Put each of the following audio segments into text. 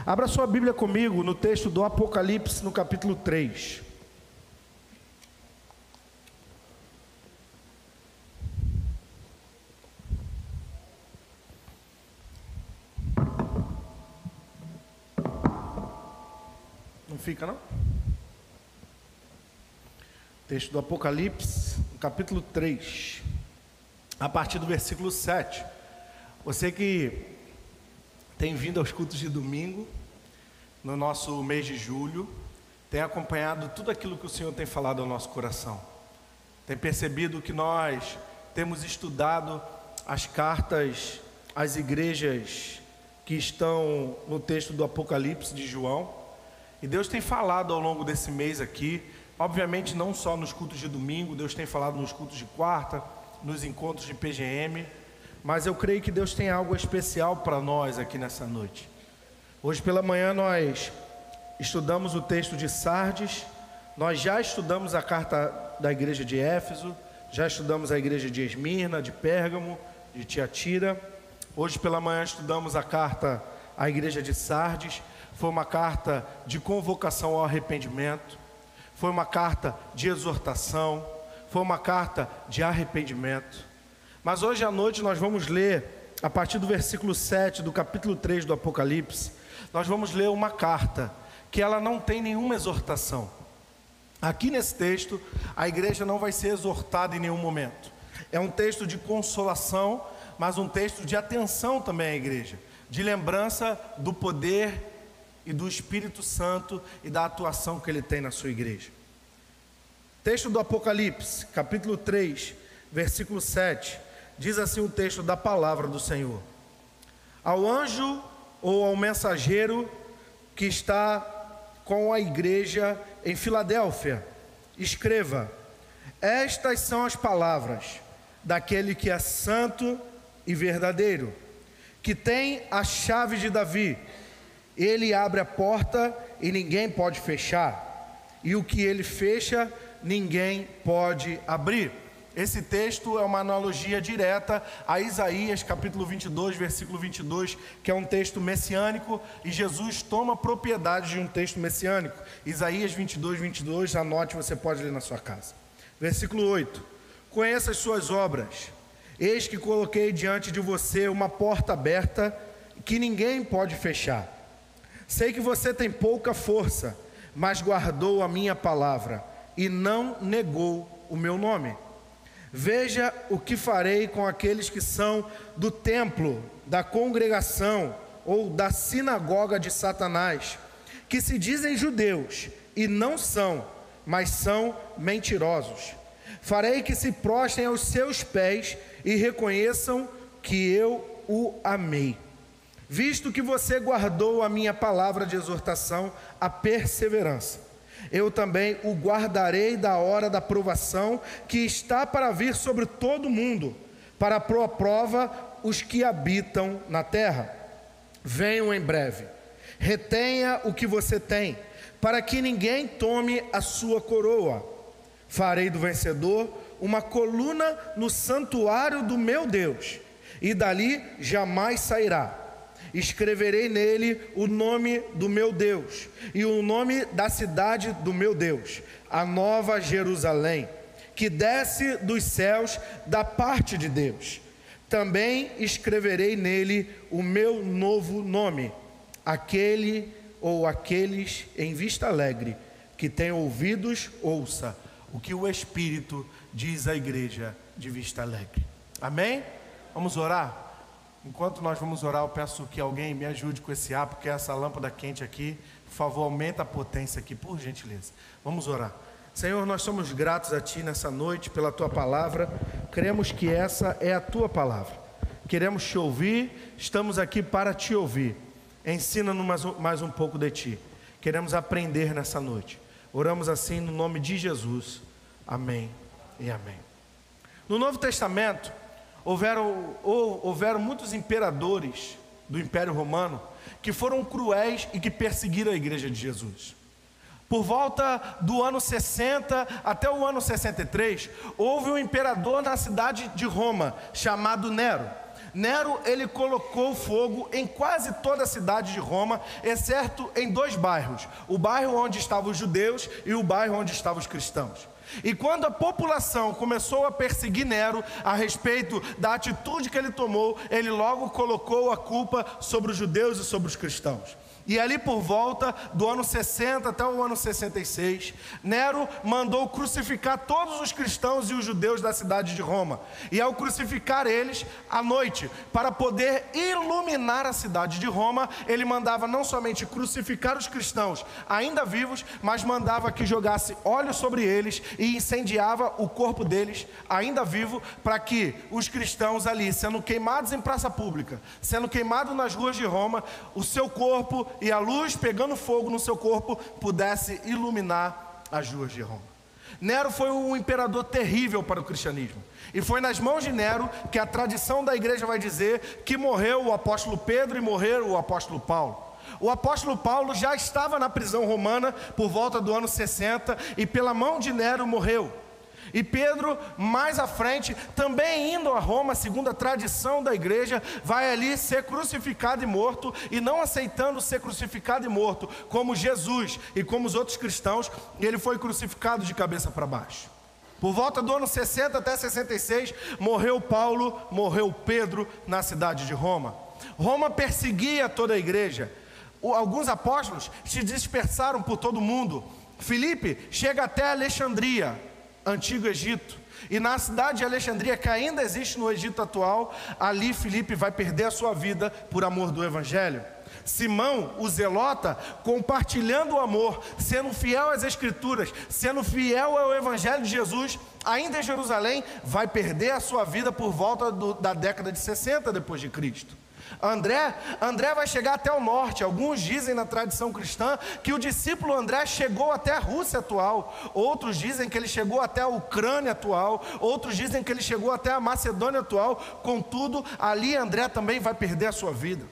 Abra sua Bíblia comigo no texto do Apocalipse, no capítulo 3. Não fica, não? Texto do Apocalipse, no capítulo 3, a partir do versículo 7. Você que tem vindo aos cultos de domingo, no nosso mês de julho, tem acompanhado tudo aquilo que o Senhor tem falado ao nosso coração. Tem percebido que nós temos estudado as cartas às igrejas que estão no texto do Apocalipse de João. E Deus tem falado ao longo desse mês aqui, obviamente não só nos cultos de domingo, Deus tem falado nos cultos de quarta, nos encontros de PGM, mas eu creio que Deus tem algo especial para nós aqui nessa noite. Hoje pela manhã nós estudamos o texto de Sardes, nós já estudamos a carta da igreja de Éfeso, já estudamos a igreja de Esmirna, de Pérgamo, de Tiatira. Hoje pela manhã estudamos a carta à igreja de Sardes. Foi uma carta de convocação ao arrependimento, foi uma carta de exortação, foi uma carta de arrependimento. Mas hoje à noite nós vamos ler, a partir do versículo 7 do capítulo 3 do Apocalipse, nós vamos ler uma carta que ela não tem nenhuma exortação. Aqui nesse texto, a igreja não vai ser exortada em nenhum momento. É um texto de consolação, mas um texto de atenção também à igreja, de lembrança do poder e do Espírito Santo e da atuação que Ele tem na sua igreja. Texto do Apocalipse, capítulo 3, versículo 7, diz assim o texto da palavra do Senhor: ao anjo ou ao mensageiro que está com a igreja em Filadélfia, escreva: estas são as palavras daquele que é santo e verdadeiro, que tem a chave de Davi. Ele abre a porta e ninguém pode fechar, e o que ele fecha, ninguém pode abrir. Esse texto é uma analogia direta a Isaías capítulo 22, versículo 22, que é um texto messiânico, e Jesus toma propriedade de um texto messiânico. Isaías 22, 22, anote, você pode ler na sua casa. Versículo 8: conheça as suas obras, eis que coloquei diante de você uma porta aberta, que ninguém pode fechar. Sei que você tem pouca força, mas guardou a minha palavra e não negou o meu nome. Veja o que farei com aqueles que são do templo, da congregação ou da sinagoga de Satanás, que se dizem judeus e não são, mas são mentirosos. Farei que se prostrem aos seus pés e reconheçam que eu o amei. Visto que você guardou a minha palavra de exortação, a perseverança, eu também o guardarei da hora da provação que está para vir sobre todo o mundo, para pôr à prova os que habitam na terra. Venham em breve, retenha o que você tem, para que ninguém tome a sua coroa. Farei do vencedor uma coluna no santuário do meu Deus, e dali jamais sairá. Escreverei nele o nome do meu Deus e o nome da cidade do meu Deus, a nova Jerusalém, que desce dos céus da parte de Deus. Também escreverei nele o meu novo nome. Aquele ou aqueles em vista alegre, que tem ouvidos, ouça o que o Espírito diz à igreja de Vista Alegre. Amém? Vamos orar? Enquanto nós vamos orar, eu peço que alguém me ajude com esse ar, porque essa lâmpada quente aqui, por favor, aumenta a potência aqui, por gentileza. Vamos orar. Senhor, nós somos gratos a Ti nessa noite pela Tua palavra, cremos que essa é a Tua palavra. Queremos Te ouvir, estamos aqui para Te ouvir. Ensina-nos mais um pouco de Ti. Queremos aprender nessa noite. Oramos assim no nome de Jesus. Amém e amém. No Novo Testamento, houveram muitos imperadores do Império Romano que foram cruéis e que perseguiram a igreja de Jesus. Por volta do ano 60 até o ano 63, houve um imperador na cidade de Roma, chamado Nero. Nero, ele colocou fogo em quase toda a cidade de Roma, exceto em 2 bairros, o bairro onde estavam os judeus e o bairro onde estavam os cristãos. E quando a população começou a perseguir Nero a respeito da atitude que ele tomou, ele logo colocou a culpa sobre os judeus e sobre os cristãos. E ali por volta do ano 60 até o ano 66, Nero mandou crucificar todos os cristãos e os judeus da cidade de Roma. E ao crucificar eles à noite, para poder iluminar a cidade de Roma, ele mandava não somente crucificar os cristãos ainda vivos, mas mandava que jogasse óleo sobre eles e incendiava o corpo deles ainda vivo, para que os cristãos ali, sendo queimados em praça pública, sendo queimados nas ruas de Roma, o seu corpo e a luz pegando fogo no seu corpo pudesse iluminar as ruas de Roma. Nero foi um imperador terrível para o cristianismo, e foi nas mãos de Nero que a tradição da igreja vai dizer que morreu o apóstolo Pedro e morreu o apóstolo Paulo. O apóstolo Paulo já estava na prisão romana por volta do ano 60 e pela mão de Nero morreu. E Pedro, mais à frente, também indo a Roma, segundo a tradição da igreja, vai ali ser crucificado e morto, e não aceitando ser crucificado e morto como Jesus e como os outros cristãos, ele foi crucificado de cabeça para baixo. Por volta do ano 60 até 66, morreu Paulo, morreu Pedro na cidade de Roma. Roma perseguia toda a igreja. Alguns apóstolos se dispersaram por todo o mundo. Filipe chega até Alexandria, antigo Egito, e na cidade de Alexandria, que ainda existe no Egito atual, ali Filipe vai perder a sua vida por amor do evangelho. Simão, o zelota, compartilhando o amor, sendo fiel às escrituras, sendo fiel ao evangelho de Jesus, ainda em Jerusalém, vai perder a sua vida por volta da década de 60 depois de Cristo. André vai chegar até o norte. Alguns dizem na tradição cristã que o discípulo André chegou até a Rússia atual, outros dizem que ele chegou até a Ucrânia atual, outros dizem que ele chegou até a Macedônia atual. Contudo, ali André também vai perder a sua vida.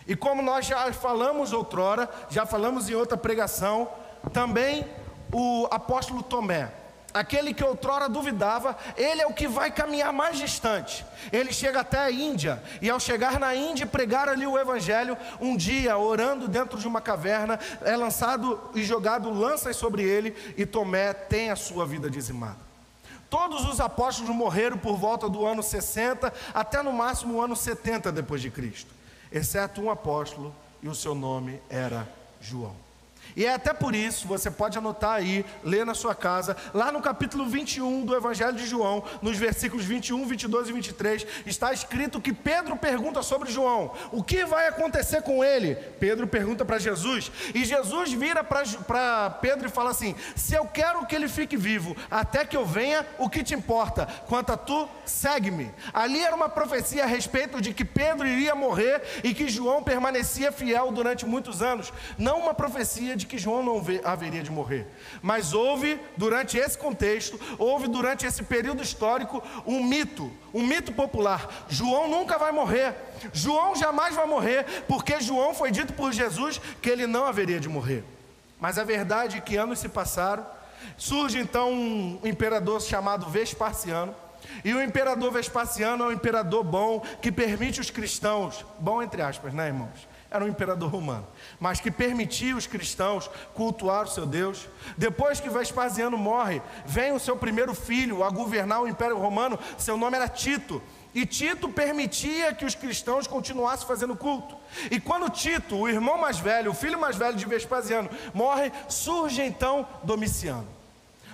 E como nós já falamos outrora, já falamos em outra pregação, também o apóstolo Tomé, aquele que outrora duvidava, ele é o que vai caminhar mais distante. Ele chega até a Índia, e ao chegar na Índia e pregar ali o evangelho, um dia, orando dentro de uma caverna, é lançado e jogado lanças sobre ele, e Tomé tem a sua vida dizimada. Todos os apóstolos morreram por volta do ano 60, até no máximo o ano 70 depois de Cristo, exceto um apóstolo, e o seu nome era João. E é até por isso, você pode anotar aí, ler na sua casa, lá no capítulo 21 do Evangelho de João, nos versículos 21, 22 e 23, está escrito que Pedro pergunta sobre João: o que vai acontecer com ele? Pedro pergunta para Jesus, e Jesus vira para Pedro e fala assim: se eu quero que ele fique vivo, até que eu venha, o que te importa? Quanto a tu, segue-me. Ali era uma profecia a respeito de que Pedro iria morrer e que João permanecia fiel durante muitos anos, não uma profecia de que João não haveria de morrer. Mas houve, durante esse contexto, houve durante esse período histórico, um mito popular: João nunca vai morrer, João jamais vai morrer, porque João foi dito por Jesus que ele não haveria de morrer. Mas a verdade é que anos se passaram, surge então um imperador chamado Vespasiano, e o imperador Vespasiano é um imperador bom, que permite os cristãos, bom entre aspas, né, irmãos? Era um imperador romano, mas que permitia os cristãos cultuar o seu Deus. Depois que Vespasiano morre, vem o seu primeiro filho a governar o Império Romano. Seu nome era Tito, e Tito permitia que os cristãos continuassem fazendo culto. E quando Tito, o irmão mais velho, o filho mais velho de Vespasiano, morre, surge então Domiciano.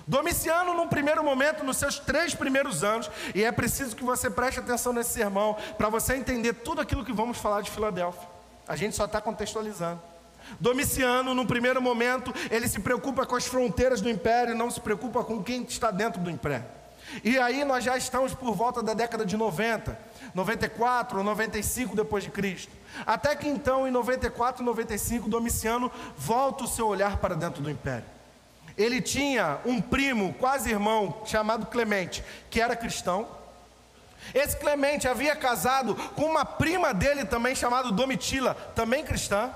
Domiciano, num primeiro momento, nos seus 3 primeiros anos, e é preciso que você preste atenção nesse sermão, para você entender tudo aquilo que vamos falar de Filadélfia. A gente só está contextualizando. Domiciano, num primeiro momento, ele se preocupa com as fronteiras do império, não se preocupa com quem está dentro do império. E aí nós já estamos por volta da década de 90, 94 ou 95 depois de Cristo. Até que então, em 94 e 95, Domiciano volta o seu olhar para dentro do império. Ele tinha um primo, quase irmão, chamado Clemente, que era cristão. Esse Clemente havia casado com uma prima dele também, chamada Domitila, também cristã.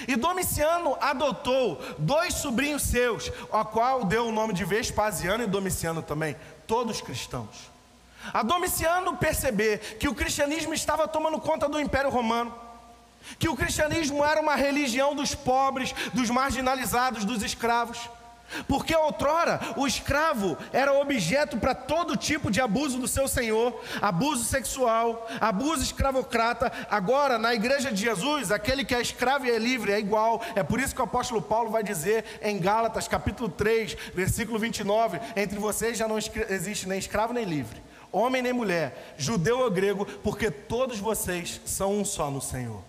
E Domiciano adotou 2 sobrinhos seus, a qual deu o nome de Vespasiano e Domiciano também, todos cristãos. A Domiciano perceber que o cristianismo estava tomando conta do Império Romano, que o cristianismo era uma religião dos pobres, dos marginalizados, dos escravos, porque outrora o escravo era objeto para todo tipo de abuso do seu senhor, abuso sexual, abuso escravocrata. Agora na igreja de Jesus, aquele que é escravo e é livre é igual. É por isso que o apóstolo Paulo vai dizer em Gálatas capítulo 3, versículo 29, entre vocês já não existe nem escravo nem livre, homem nem mulher, judeu ou grego, porque todos vocês são um só no Senhor.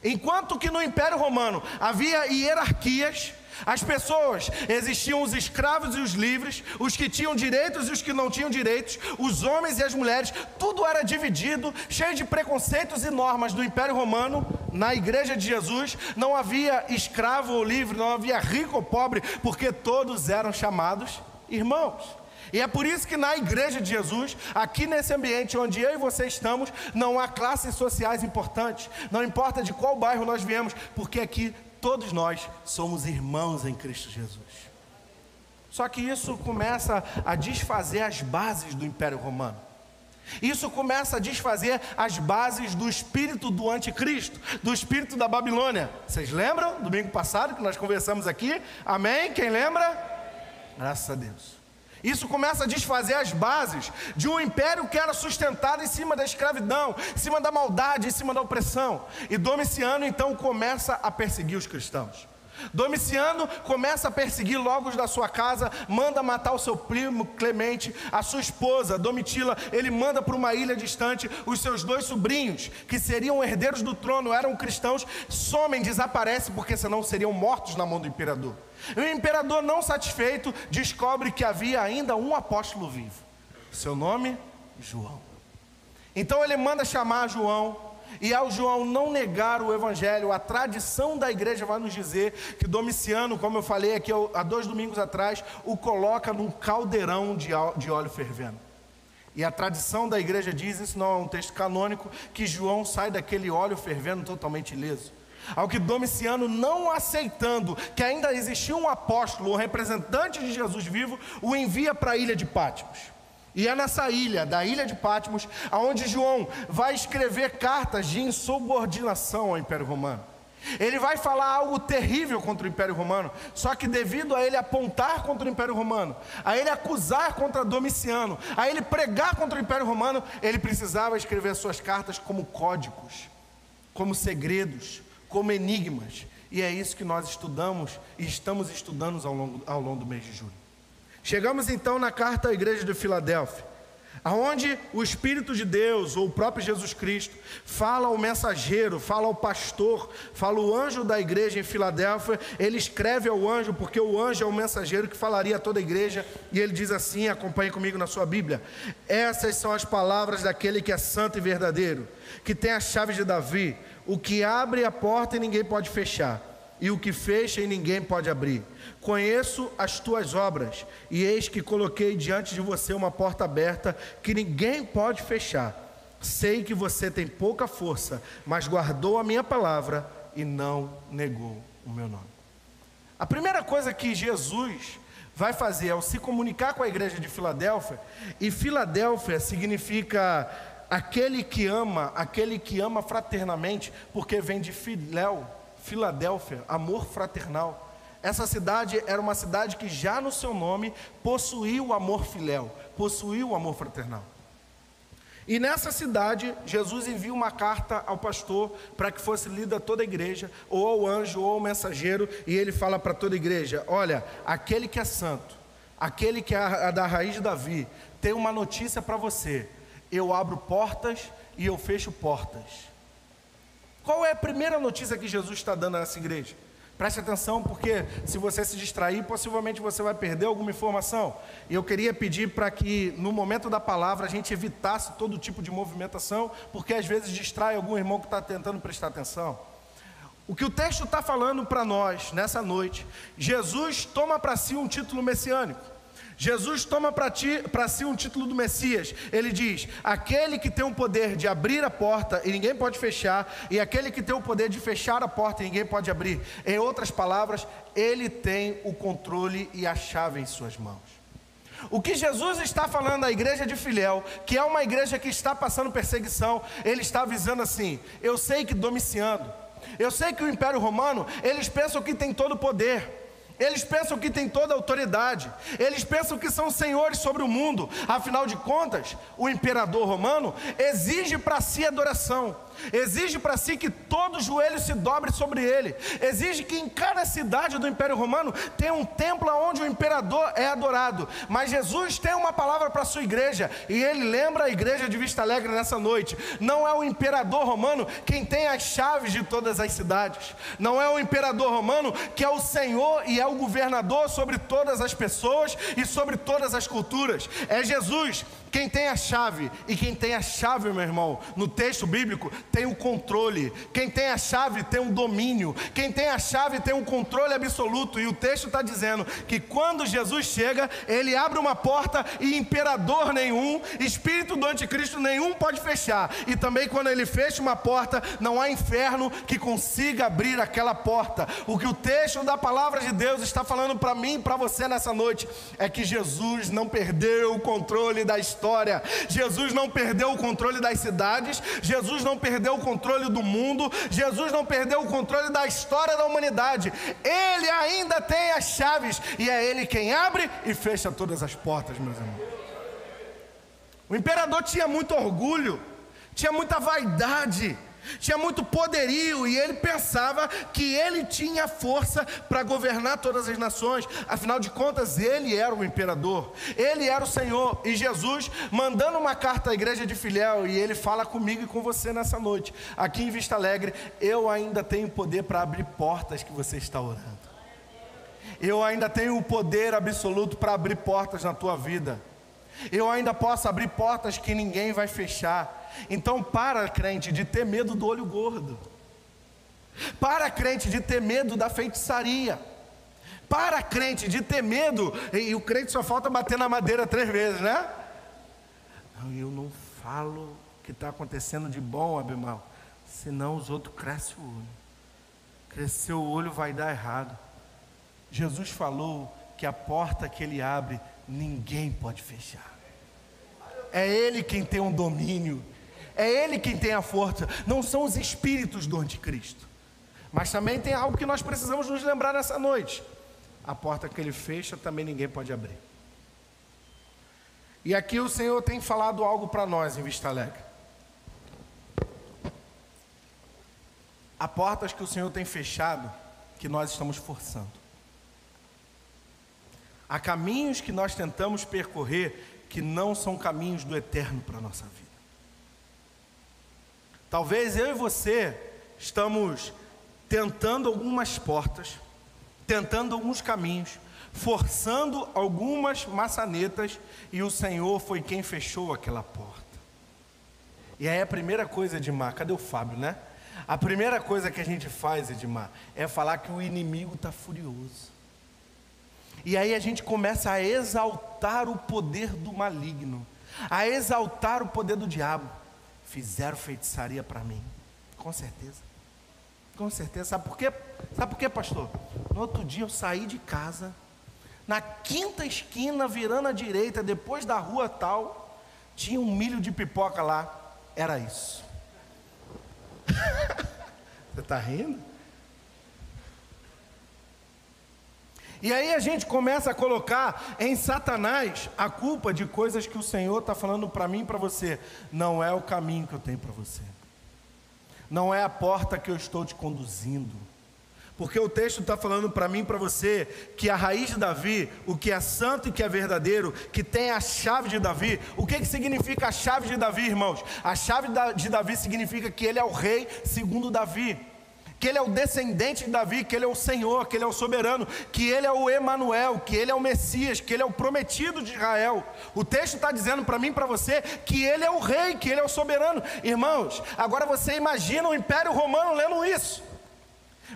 Enquanto que no Império Romano havia hierarquias, as pessoas, existiam os escravos e os livres, os que tinham direitos e os que não tinham direitos, os homens e as mulheres, tudo era dividido, cheio de preconceitos e normas. Do Império Romano, na igreja de Jesus, não havia escravo ou livre, não havia rico ou pobre, porque todos eram chamados irmãos. E é por isso que na igreja de Jesus, aqui nesse ambiente onde eu e você estamos, não há classes sociais importantes, não importa de qual bairro nós viemos, porque aqui todos nós somos irmãos em Cristo Jesus. Só que isso começa a desfazer as bases do Império Romano. Isso começa a desfazer as bases do espírito do anticristo, do espírito da Babilônia. Vocês lembram? Domingo passado que nós conversamos aqui? Amém? Quem lembra? Graças a Deus. Isso começa a desfazer as bases de um império que era sustentado em cima da escravidão, em cima da maldade, em cima da opressão. E Domiciano então começa a perseguir os cristãos. Domiciano começa a perseguir logo os da sua casa, manda matar o seu primo Clemente, a sua esposa Domitila. Ele manda para uma ilha distante os seus 2 sobrinhos, que seriam herdeiros do trono, eram cristãos, somem, desaparecem, porque senão seriam mortos na mão do imperador. E o imperador, não satisfeito, descobre que havia ainda um apóstolo vivo, seu nome, João. Então ele manda chamar João, e ao João não negar o evangelho, a tradição da igreja vai nos dizer que Domiciano, como eu falei aqui há 2 domingos atrás, o coloca num caldeirão de óleo fervendo. E a tradição da igreja diz, isso não é um texto canônico, que João sai daquele óleo fervendo totalmente ileso. Ao que Domiciano, não aceitando que ainda existia um apóstolo, um representante de Jesus vivo, o envia para a ilha de Patmos. E é nessa ilha, da ilha de Patmos, aonde João vai escrever cartas de insubordinação ao Império Romano. Ele vai falar algo terrível contra o Império Romano, só que devido a ele apontar contra o Império Romano, a ele acusar contra Domiciano, a ele pregar contra o Império Romano, ele precisava escrever suas cartas como códigos, como segredos, como enigmas. E é isso que nós estudamos e estamos estudando ao longo do mês de julho. Chegamos então na carta à igreja de Filadélfia, aonde o Espírito de Deus, ou o próprio Jesus Cristo, fala ao mensageiro, fala ao pastor, fala ao anjo da igreja em Filadélfia. Ele escreve ao anjo, porque o anjo é o mensageiro que falaria a toda a igreja, e ele diz assim, acompanhe comigo na sua Bíblia: essas são as palavras daquele que é santo e verdadeiro, que tem a chave de Davi, o que abre a porta e ninguém pode fechar, e o que fecha e ninguém pode abrir. Conheço as tuas obras, e eis que coloquei diante de você uma porta aberta, que ninguém pode fechar. Sei que você tem pouca força, mas guardou a minha palavra e não negou o meu nome. A primeira coisa que Jesus vai fazer ao se comunicar com a igreja de Filadélfia, e Filadélfia significa aquele que ama fraternamente, porque vem de filéu, Filadélfia, amor fraternal. Essa cidade era uma cidade que já no seu nome possuía o amor filéu, possuía o amor fraternal. E nessa cidade, Jesus envia uma carta ao pastor para que fosse lida a toda a igreja, ou ao anjo, ou ao mensageiro, e ele fala para toda a igreja: olha, aquele que é santo, aquele que é da raiz de Davi, tem uma notícia para você: eu abro portas e eu fecho portas. Qual é a primeira notícia que Jesus está dando a essa igreja? Preste atenção, porque se você se distrair, possivelmente você vai perder alguma informação. E eu queria pedir para que no momento da palavra a gente evitasse todo tipo de movimentação, porque às vezes distrai algum irmão que está tentando prestar atenção. O que o texto está falando para nós nessa noite: Jesus toma para si um título messiânico. Jesus toma para si um título do Messias. Ele diz: aquele que tem o poder de abrir a porta e ninguém pode fechar, e aquele que tem o poder de fechar a porta e ninguém pode abrir. Em outras palavras, ele tem o controle e a chave em suas mãos. O que Jesus está falando à igreja de Filéu, que é uma igreja que está passando perseguição, ele está avisando assim: eu sei que Domiciano, eu sei que o Império Romano, eles pensam que tem todo o poder, eles pensam que tem toda a autoridade, eles pensam que são senhores sobre o mundo. Afinal de contas, o imperador romano exige para si adoração, exige para si que todo joelho se dobre sobre ele, exige que em cada cidade do Império Romano tenha um templo onde o imperador é adorado. Mas Jesus tem uma palavra para a sua igreja, e ele lembra a igreja de Vista Alegre nessa noite: não é o imperador romano quem tem as chaves de todas as cidades, não é o imperador romano que é o Senhor e é o governador sobre todas as pessoas e sobre todas as culturas. É Jesus quem tem a chave, e quem tem a chave, meu irmão, no texto bíblico, tem o controle. Quem tem a chave tem um domínio, quem tem a chave tem um controle absoluto. E o texto está dizendo que quando Jesus chega, ele abre uma porta e imperador nenhum, espírito do anticristo nenhum pode fechar. E também quando ele fecha uma porta, não há inferno que consiga abrir aquela porta. O que o texto da palavra de Deus está falando para mim e para você nessa noite é que Jesus não perdeu o controle da história. Jesus não perdeu o controle das cidades, Jesus não perdeu o controle do mundo, Jesus não perdeu o controle da história da humanidade. Ele ainda tem as chaves, e é ele quem abre e fecha todas as portas, meus irmãos. O imperador tinha muito orgulho, tinha muita vaidade, tinha muito poderio, e ele pensava que ele tinha força para governar todas as nações. Afinal de contas, ele era o imperador, ele era o Senhor. E Jesus, mandando uma carta à igreja de Filéu, e ele fala comigo e com você nessa noite, aqui em Vista Alegre: eu ainda tenho poder para abrir portas que você está orando, eu ainda tenho o poder absoluto para abrir portas na tua vida, eu ainda posso abrir portas que ninguém vai fechar. Então para, crente, de ter medo do olho gordo, para, crente, de ter medo da feitiçaria, para, crente, de ter medo, e o crente só falta bater na madeira 3 vezes, né? Não, eu não falo o que está acontecendo de bom, Abimal, senão os outros crescem o olho, crescer o olho vai dar errado. Jesus falou que a porta que ele abre, ninguém pode fechar. É ele quem tem um domínio, é ele quem tem a força, não são os espíritos do anticristo. Mas também tem algo que nós precisamos nos lembrar nessa noite: a porta que ele fecha também ninguém pode abrir. E aqui o Senhor tem falado algo para nós em Vista Alegre. Há portas que o Senhor tem fechado, que nós estamos forçando. Há caminhos que nós tentamos percorrer, que não são caminhos do eterno para a nossa vida. Talvez eu e você estamos tentando algumas portas, tentando alguns caminhos, forçando algumas maçanetas, e o Senhor foi quem fechou aquela porta. E aí a primeira coisa, Edmar, cadê o Fábio, né? A primeira coisa que a gente faz, Edmar, é falar que o inimigo está furioso. E aí a gente começa a exaltar o poder do maligno, a exaltar o poder do diabo. Fizeram feitiçaria para mim. Com certeza. Com certeza. Sabe por quê? Sabe por quê, pastor? No outro dia eu saí de casa, na 5ª esquina, virando à direita, depois da rua tal, tinha um milho de pipoca lá. Era isso. Você está rindo? E aí a gente começa a colocar em Satanás a culpa de coisas que o Senhor está falando para mim e para você. Não é o caminho que eu tenho para você, não é a porta que eu estou te conduzindo. Porque o texto está falando para mim e para você que a raiz de Davi, o que é santo e que é verdadeiro, que tem a chave de Davi. O que significa a chave de Davi, irmãos? A chave de Davi significa que ele é o rei segundo Davi, que ele é o descendente de Davi, que ele é o Senhor, que ele é o soberano, que ele é o Emanuel, que ele é o Messias, que ele é o prometido de Israel. O texto está dizendo para mim e para você que ele é o rei, que ele é o soberano. Irmãos, agora você imagina o Império Romano lendo isso.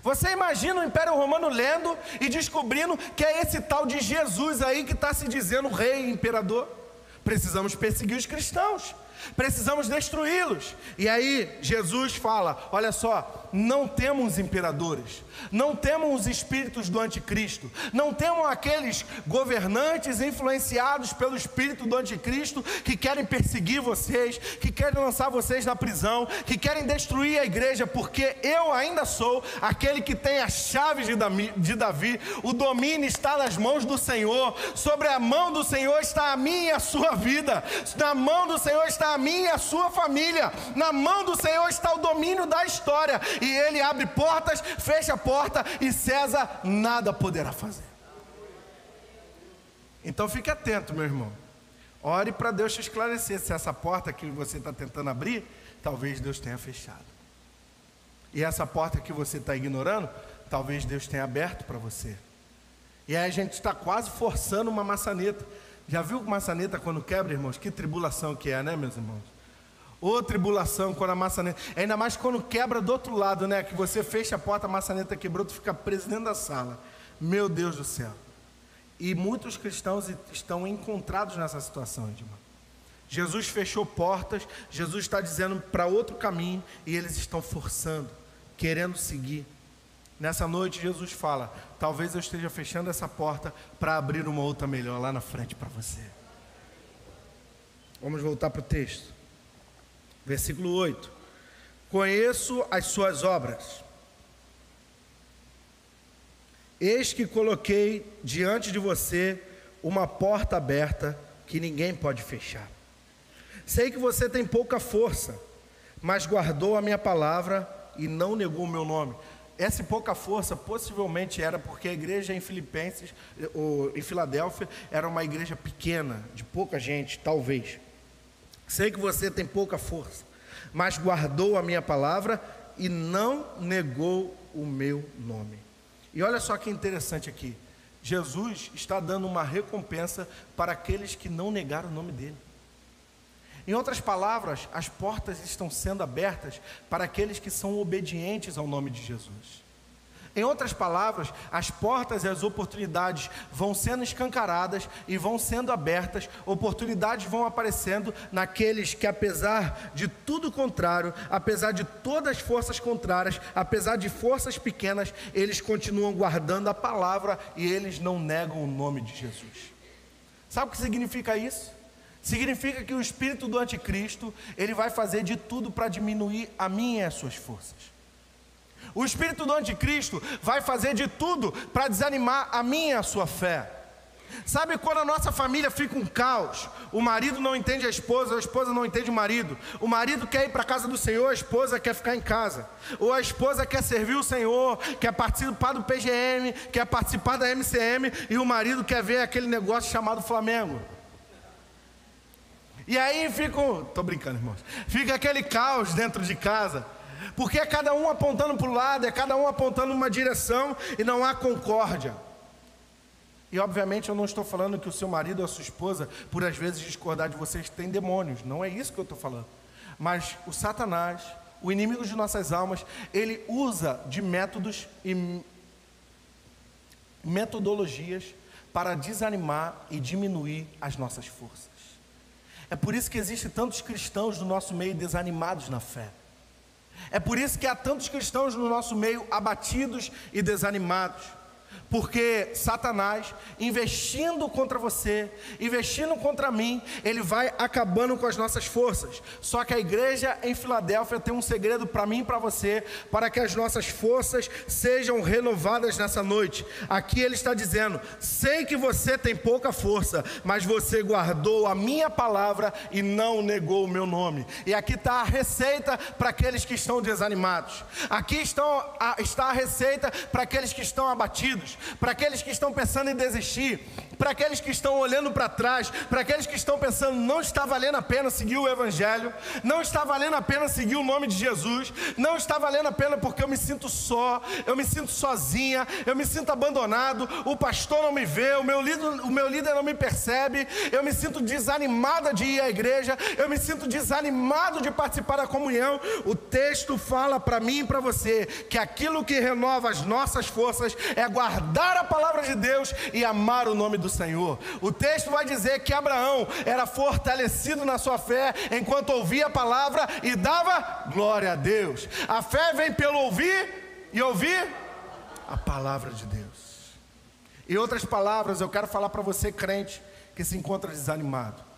Você imagina o Império Romano lendo e descobrindo que é esse tal de Jesus aí que está se dizendo rei e imperador. Precisamos perseguir os cristãos. precisamos destruí-los. E aí Jesus fala, olha só, não temos imperadores, não temos os espíritos do anticristo, não temos aqueles governantes influenciados pelo espírito do anticristo que querem perseguir vocês, que querem lançar vocês na prisão, que querem destruir a igreja, porque eu ainda sou aquele que tem as chaves de Davi, o domínio está nas mãos do Senhor, sobre a mão do Senhor está a minha e a sua vida, na mão do Senhor está a minha e a sua família, na mão do Senhor está o domínio da história, e Ele abre portas, fecha a porta, e César nada poderá fazer. Então fique atento, meu irmão, ore para Deus te esclarecer, se essa porta que você está tentando abrir, talvez Deus tenha fechado, e essa porta que você está ignorando, talvez Deus tenha aberto para você. E aí a gente está quase forçando uma maçaneta. Já viu maçaneta quando quebra, irmãos? Que tribulação que é, né, meus irmãos? Ô tribulação quando a maçaneta, ainda mais quando quebra do outro lado, né? Que você fecha a porta, a maçaneta quebrou, tu fica preso dentro da sala. Meu Deus do céu. E muitos cristãos estão encontrados nessa situação, irmão. Jesus fechou portas, Jesus está dizendo para outro caminho, e eles estão forçando, querendo seguir. Nessa noite Jesus fala, talvez eu esteja fechando essa porta para abrir uma outra melhor lá na frente para você. Vamos voltar para o texto. Versículo 8. Conheço as suas obras. Eis que coloquei diante de você uma porta aberta que ninguém pode fechar. Sei que você tem pouca força, mas guardou a minha palavra e não negou o meu nome. Essa pouca força possivelmente era porque a igreja em Filipenses, ou em Filadélfia, era uma igreja pequena, de pouca gente, talvez. Sei que você tem pouca força, mas guardou a minha palavra e não negou o meu nome. E olha só que interessante aqui, Jesus está dando uma recompensa para aqueles que não negaram o nome dele. Em outras palavras, as portas estão sendo abertas para aqueles que são obedientes ao nome de Jesus. Em outras palavras, as portas e as oportunidades vão sendo escancaradas e vão sendo abertas, oportunidades vão aparecendo naqueles que, apesar de tudo contrário, apesar de todas as forças contrárias, apesar de forças pequenas, eles continuam guardando a palavra e eles não negam o nome de Jesus. Sabe o que significa isso? Significa que o espírito do anticristo, ele vai fazer de tudo para diminuir a minha e as suas forças. O espírito do anticristo vai fazer de tudo para desanimar a minha e a sua fé. Sabe quando a nossa família fica um caos, o marido não entende a esposa não entende o marido quer ir para a casa do Senhor, a esposa quer ficar em casa, ou a esposa quer servir o Senhor, quer participar do PGM, quer participar da MCM, e o marido quer ver aquele negócio chamado Flamengo. E aí tô brincando, irmãos, fica aquele caos dentro de casa, porque é cada um apontando para o lado, é cada um apontando uma direção e não há concórdia. E obviamente eu não estou falando que o seu marido ou a sua esposa, por às vezes discordar de vocês, tem demônios, não é isso que eu estou falando. Mas o Satanás, o inimigo de nossas almas, ele usa de métodos e metodologias para desanimar e diminuir as nossas forças. É por isso que existem tantos cristãos no nosso meio desanimados na fé. É por isso que há tantos cristãos no nosso meio abatidos e desanimados. Porque Satanás, investindo contra você, investindo contra mim, ele vai acabando com as nossas forças. Só que a igreja em Filadélfia tem um segredo para mim e para você, para que as nossas forças sejam renovadas nessa noite. Aqui ele está dizendo: sei que você tem pouca força, mas você guardou a minha palavra e não negou o meu nome. E aqui está a receita para aqueles que estão desanimados. Aqui está a receita para aqueles que estão abatidos, para aqueles que estão pensando em desistir, para aqueles que estão olhando para trás, para aqueles que estão pensando, não está valendo a pena seguir o Evangelho, não está valendo a pena seguir o nome de Jesus, não está valendo a pena porque eu me sinto só, eu me sinto sozinha, eu me sinto abandonado, o pastor não me vê, o meu líder não me percebe, eu me sinto desanimada de ir à igreja, eu me sinto desanimado de participar da comunhão. O texto fala para mim e para você que aquilo que renova as nossas forças é guardar guardar a palavra de Deus e amar o nome do Senhor. O texto vai dizer que Abraão era fortalecido na sua fé enquanto ouvia a palavra e dava glória a Deus. A fé vem pelo ouvir e ouvir a palavra de Deus. Em outras palavras, eu quero falar para você, crente, que se encontra desanimado.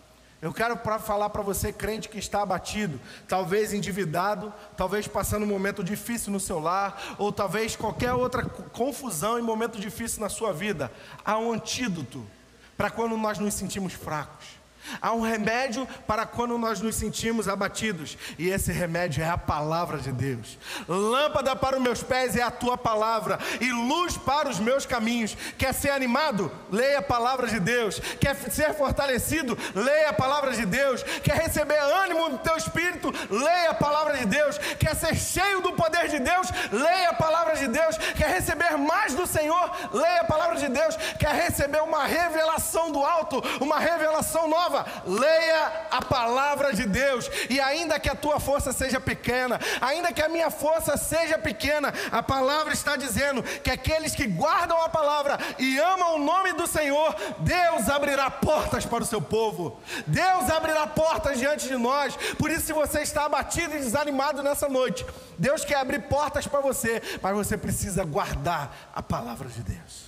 Eu quero falar para você, crente, que está abatido, talvez endividado, talvez passando um momento difícil no seu lar, ou talvez qualquer outra confusão e momento difícil na sua vida. Há um antídoto para quando nós nos sentimos fracos. Há um remédio para quando nós nos sentimos abatidos, e esse remédio é a palavra de Deus. Lâmpada para os meus pés é a tua palavra, e luz para os meus caminhos. Quer ser animado? Leia a palavra de Deus. Quer ser fortalecido? Leia a palavra de Deus. Quer receber ânimo no teu espírito? Leia a palavra de Deus. Quer ser cheio do poder de Deus? Leia a palavra de Deus. Quer receber mais do Senhor? Leia a palavra de Deus. Quer receber uma revelação do alto, uma revelação nova? Leia a palavra de Deus. E ainda que a tua força seja pequena, ainda que a minha força seja pequena, a palavra está dizendo que aqueles que guardam a palavra e amam o nome do Senhor, Deus abrirá portas para o seu povo. Deus abrirá portas diante de nós. Por isso, se você está abatido e desanimado nessa noite, Deus quer abrir portas para você, mas você precisa guardar a palavra de Deus.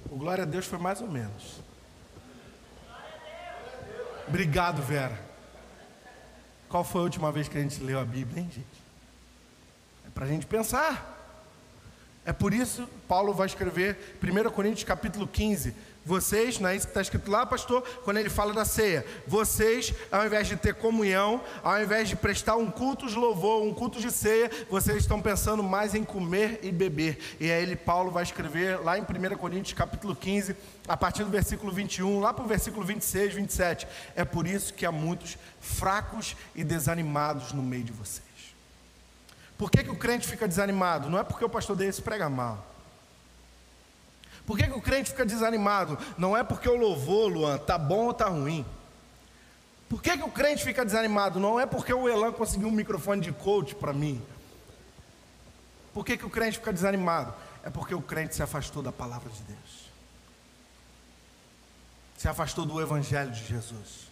O glória a Deus foi mais ou menos. Obrigado, Vera. Qual foi a última vez que a gente leu a Bíblia, hein, gente? É para a gente pensar. É por isso que Paulo vai escrever 1 Coríntios capítulo 15. Vocês, não é isso que está escrito lá, pastor? Quando ele fala da ceia, vocês, ao invés de ter comunhão, ao invés de prestar um culto de louvor, um culto de ceia, vocês estão pensando mais em comer e beber. E aí Paulo vai escrever lá em 1 Coríntios capítulo 15, a partir do versículo 21, lá para o versículo 26, 27. É por isso que há muitos fracos e desanimados no meio de vocês. Por que o crente fica desanimado? Não é porque o pastor desse prega mal. Por que o crente fica desanimado? Não é porque o louvor, Luan, está bom ou está ruim. Por que o crente fica desanimado? Não é porque o Elan conseguiu um microfone de coach para mim. Por que o crente fica desanimado? É porque o crente se afastou da palavra de Deus. Se afastou do Evangelho de Jesus.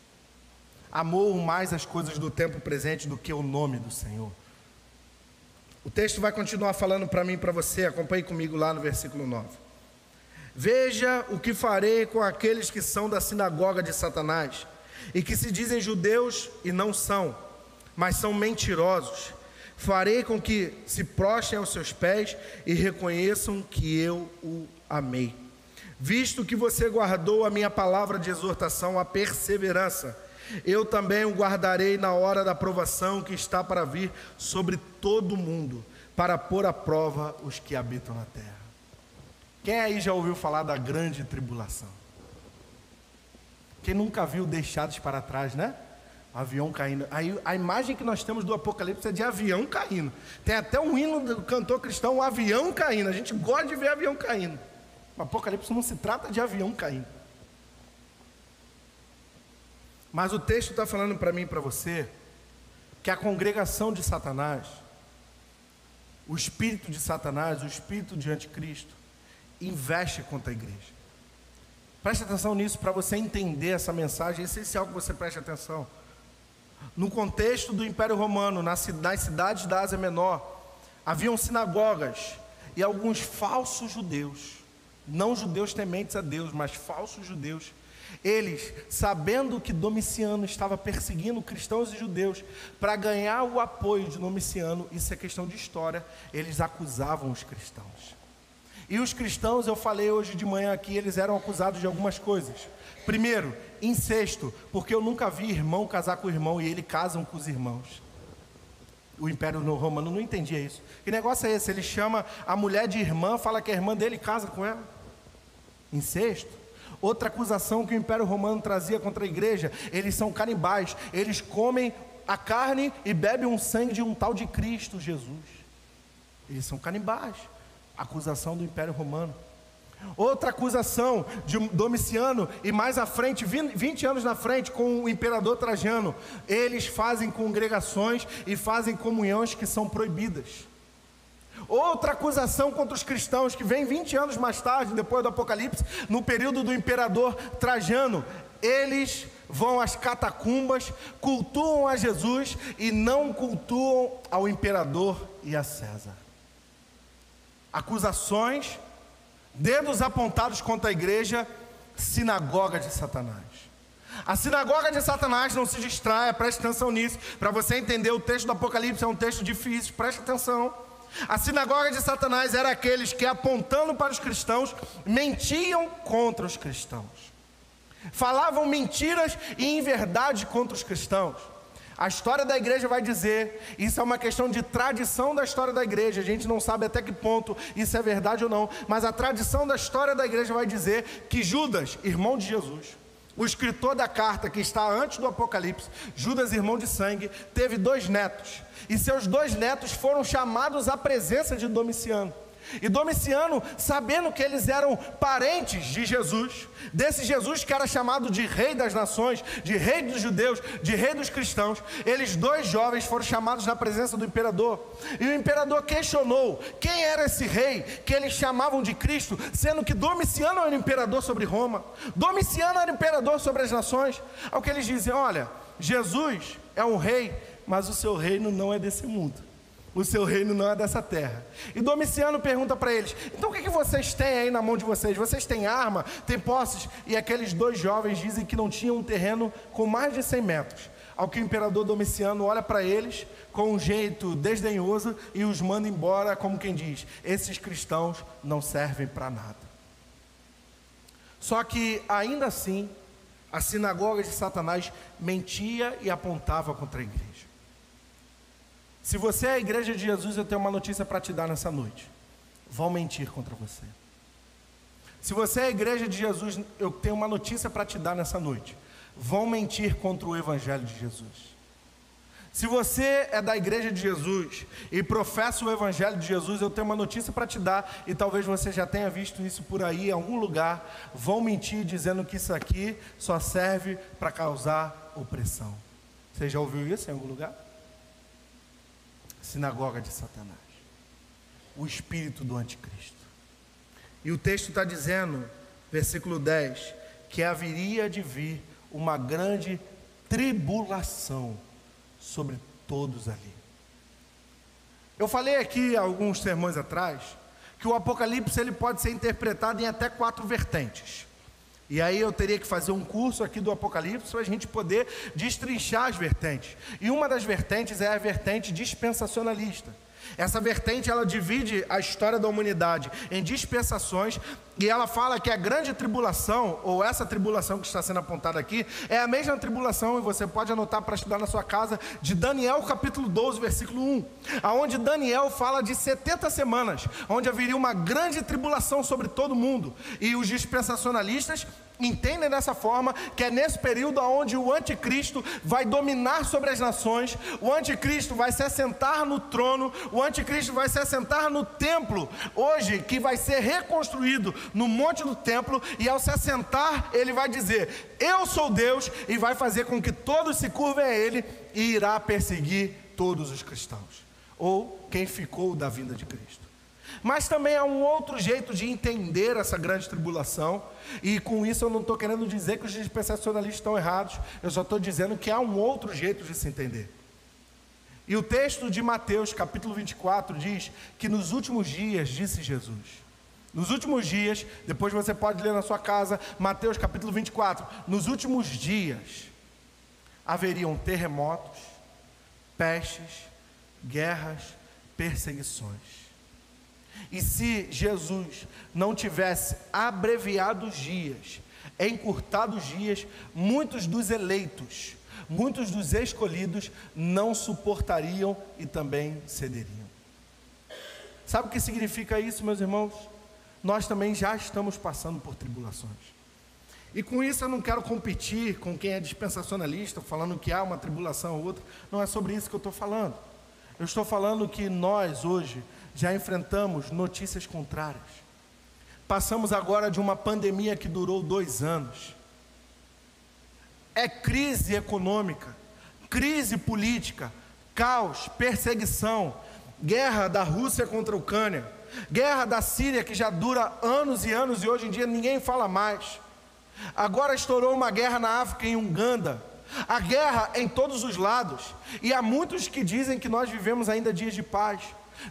Amou mais as coisas do tempo presente do que o nome do Senhor. O texto vai continuar falando para mim e para você. Acompanhe comigo lá no versículo 9. Veja o que farei com aqueles que são da sinagoga de Satanás, e que se dizem judeus e não são, mas são mentirosos. Farei com que se prostrem aos seus pés e reconheçam que eu o amei. Visto que você guardou a minha palavra de exortação, a perseverança, eu também o guardarei na hora da provação que está para vir sobre todo o mundo, para pôr à prova os que habitam na terra. Quem aí já ouviu falar da grande tribulação? Quem nunca viu Deixados para Trás, né? O avião caindo. Aí, a imagem que nós temos do Apocalipse é de avião caindo. Tem até um hino do cantor cristão, o avião caindo. A gente gosta de ver avião caindo. O Apocalipse não se trata de avião caindo. Mas o texto está falando para mim e para você que a congregação de Satanás, o espírito de Satanás, o espírito de anticristo, investe contra a igreja. Preste atenção nisso para você entender essa mensagem. É essencial que você preste atenção. No contexto do Império Romano, nas cidades da Ásia Menor, haviam sinagogas e alguns falsos judeus, não judeus tementes a Deus, mas falsos judeus. Eles, sabendo que Domiciano estava perseguindo cristãos e judeus, para ganhar o apoio de Domiciano, isso é questão de história, eles acusavam os cristãos. E os cristãos, eu falei hoje de manhã aqui, eles eram acusados de algumas coisas. Primeiro, incesto, porque eu nunca vi irmão casar com irmão e eles casam com os irmãos. O Império Romano não entendia isso. Que negócio é esse? Ele chama a mulher de irmã, fala que a irmã dele casa com ela. Incesto. Outra acusação que o Império Romano trazia contra a igreja: eles são canibais, eles comem a carne e bebem um sangue de um tal de Cristo Jesus. Eles são canibais. Acusação do Império Romano. Outra acusação de Domiciano, e mais à frente, 20 anos na frente, com o imperador Trajano, eles fazem congregações e fazem comunhões que são proibidas. Outra acusação contra os cristãos, que vem 20 anos mais tarde, depois do Apocalipse, no período do imperador Trajano. Eles vão às catacumbas, cultuam a Jesus e não cultuam ao imperador e a César. Acusações, dedos apontados contra a igreja, sinagoga de Satanás. A sinagoga de Satanás, não se distraia, preste atenção nisso, para você entender. O texto do Apocalipse é um texto difícil, preste atenção. A sinagoga de Satanás era aqueles que, apontando para os cristãos, mentiam contra os cristãos, falavam mentiras e inverdade contra os cristãos. A história da igreja vai dizer, isso é uma questão de tradição da história da igreja, a gente não sabe até que ponto isso é verdade ou não, mas a tradição da história da igreja vai dizer que Judas, irmão de Jesus, o escritor da carta que está antes do Apocalipse, Judas, irmão de sangue, teve 2 netos, e seus 2 netos foram chamados à presença de Domiciano. E Domiciano, sabendo que eles eram parentes de Jesus, desse Jesus que era chamado de rei das nações, de rei dos judeus, de rei dos cristãos, eles 2 jovens foram chamados na presença do imperador. E o imperador questionou quem era esse rei que eles chamavam de Cristo, sendo que Domiciano era imperador sobre Roma, Domiciano era imperador sobre as nações. Ao que eles dizem: olha, Jesus é um rei, mas o seu reino não é desse mundo, o seu reino não é dessa terra. E Domiciano pergunta para eles: então o que vocês têm aí na mão de vocês? Vocês têm arma? Têm posses? E aqueles 2 jovens dizem que não tinham um terreno com mais de 100 metros. Ao que o imperador Domiciano olha para eles com um jeito desdenhoso e os manda embora, como quem diz: esses cristãos não servem para nada. Só que ainda assim, a sinagoga de Satanás mentia e apontava contra a igreja. Se você é a igreja de Jesus, eu tenho uma notícia para te dar nessa noite: vão mentir contra você. Se você é a igreja de Jesus, eu tenho uma notícia para te dar nessa noite: vão mentir contra o evangelho de Jesus. Se você é da igreja de Jesus e professa o evangelho de Jesus, eu tenho uma notícia para te dar, e talvez você já tenha visto isso por aí em algum lugar: vão mentir dizendo que isso aqui só serve para causar opressão. Você já ouviu isso em algum lugar? Sinagoga de Satanás, o espírito do anticristo. E o texto está dizendo, versículo 10, que haveria de vir uma grande tribulação sobre todos ali. Eu falei aqui alguns sermões atrás que o Apocalipse ele pode ser interpretado em até 4 vertentes. E aí eu teria que fazer um curso aqui do Apocalipse para a gente poder destrinchar as vertentes. E uma das vertentes é a vertente dispensacionalista. Essa vertente, ela divide a história da humanidade em dispensações, e ela fala que a grande tribulação, ou essa tribulação que está sendo apontada aqui, é a mesma tribulação, e você pode anotar para estudar na sua casa, de Daniel capítulo 12, versículo 1, aonde Daniel fala de 70 semanas, onde haveria uma grande tribulação sobre todo mundo, e os dispensacionalistas entendem dessa forma, que é nesse período onde o anticristo vai dominar sobre as nações, o anticristo vai se assentar no trono, o anticristo vai se assentar no templo, hoje, que vai ser reconstruído no monte do templo, e ao se assentar, ele vai dizer: eu sou Deus, e vai fazer com que todos se curvem a ele, e irá perseguir todos os cristãos, ou quem ficou da vinda de Cristo. Mas também há um outro jeito de entender essa grande tribulação, e com isso eu não estou querendo dizer que os dispensacionalistas estão errados, eu só estou dizendo que há um outro jeito de se entender. E o texto de Mateus capítulo 24 diz que nos últimos dias, disse Jesus, nos últimos dias, depois você pode ler na sua casa, Mateus capítulo 24, nos últimos dias haveriam terremotos, pestes, guerras, perseguições. E se Jesus não tivesse abreviado os dias, encurtado os dias, muitos dos eleitos, muitos dos escolhidos não suportariam e também cederiam. Sabe o que significa isso, meus irmãos? Nós também já estamos passando por tribulações. E com isso eu não quero competir com quem é dispensacionalista, falando que há uma tribulação ou outra. Não é sobre isso que eu estou falando. Eu estou falando que nós hoje já enfrentamos notícias contrárias. Passamos agora de uma pandemia que durou 2 anos. É crise econômica, crise política, caos, perseguição. guerra da Rússia contra a Ucrânia, guerra da Síria que já dura anos e anos e hoje em dia ninguém fala mais. Agora estourou uma guerra na África, em Uganda. A guerra em todos os lados. E há muitos que dizem que nós vivemos ainda dias de paz.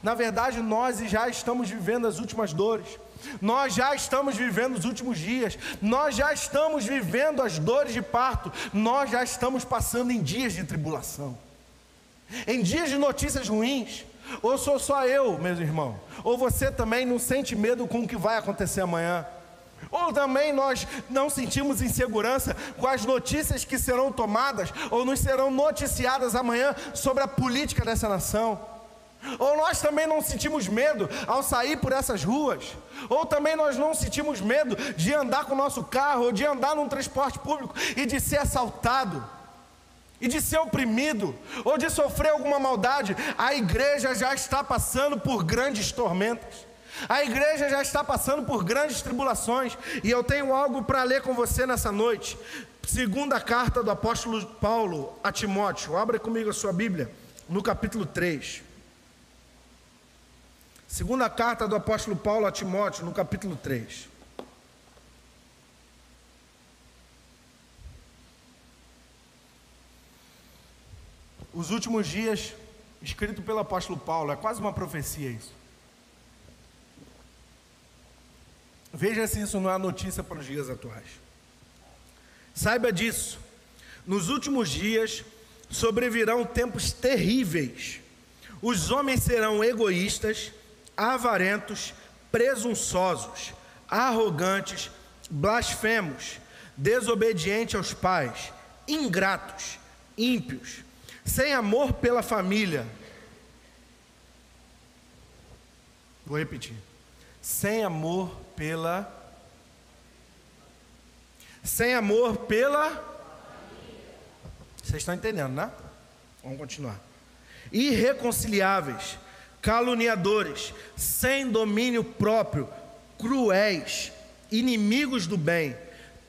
Na verdade, nós já estamos vivendo as últimas dores. Nós já estamos vivendo os últimos dias. Nós já estamos vivendo as dores de parto. Nós já estamos passando em dias de tribulação, em dias de notícias ruins. Ou sou só eu, meus irmãos? Ou você também não sente medo com o que vai acontecer amanhã? Ou também nós não sentimos insegurança com as notícias que serão tomadas ou nos serão noticiadas amanhã sobre a política dessa nação? Ou nós também não sentimos medo ao sair por essas ruas? Ou também nós não sentimos medo de andar com o nosso carro ou de andar num transporte público e de ser assaltado, e de ser oprimido, ou de sofrer alguma maldade? A igreja já está passando por grandes tormentas. A igreja já está passando por grandes tribulações. E eu tenho algo para ler com você nessa noite. Segunda carta do apóstolo Paulo a Timóteo. Abra comigo a sua Bíblia no capítulo 3. Segunda carta do apóstolo Paulo a Timóteo, no capítulo 3. Os últimos dias, escrito pelo apóstolo Paulo, é quase uma profecia isso. Veja se isso não é notícia para os dias atuais. Saiba disso: nos últimos dias sobrevirão tempos terríveis. Os homens serão egoístas, avarentos, presunçosos, arrogantes, blasfemos, desobedientes aos pais, ingratos, ímpios, sem amor pela família. Vou repetir: sem amor pela Vocês estão entendendo, né? Vamos continuar. Irreconciliáveis, caluniadores, sem domínio próprio, cruéis, inimigos do bem,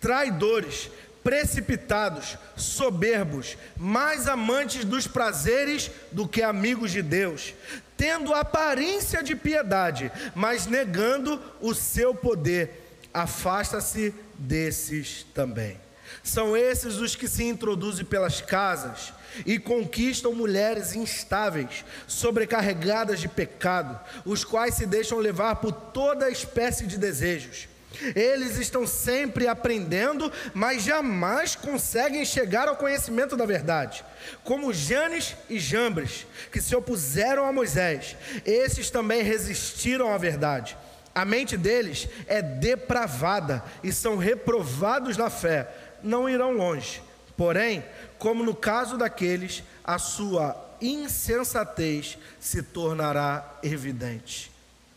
traidores, precipitados, soberbos, mais amantes dos prazeres do que amigos de Deus, tendo aparência de piedade, mas negando o seu poder. Afasta-se desses também. São esses os que se introduzem pelas casas e conquistam mulheres instáveis, sobrecarregadas de pecado, os quais se deixam levar por toda espécie de desejos. Eles estão sempre aprendendo, mas jamais conseguem chegar ao conhecimento da verdade. Como Janes e Jambres, que se opuseram a Moisés, esses também resistiram à verdade. A mente deles é depravada e são reprovados na fé. Não irão longe. Porém, como no caso daqueles, a sua insensatez se tornará evidente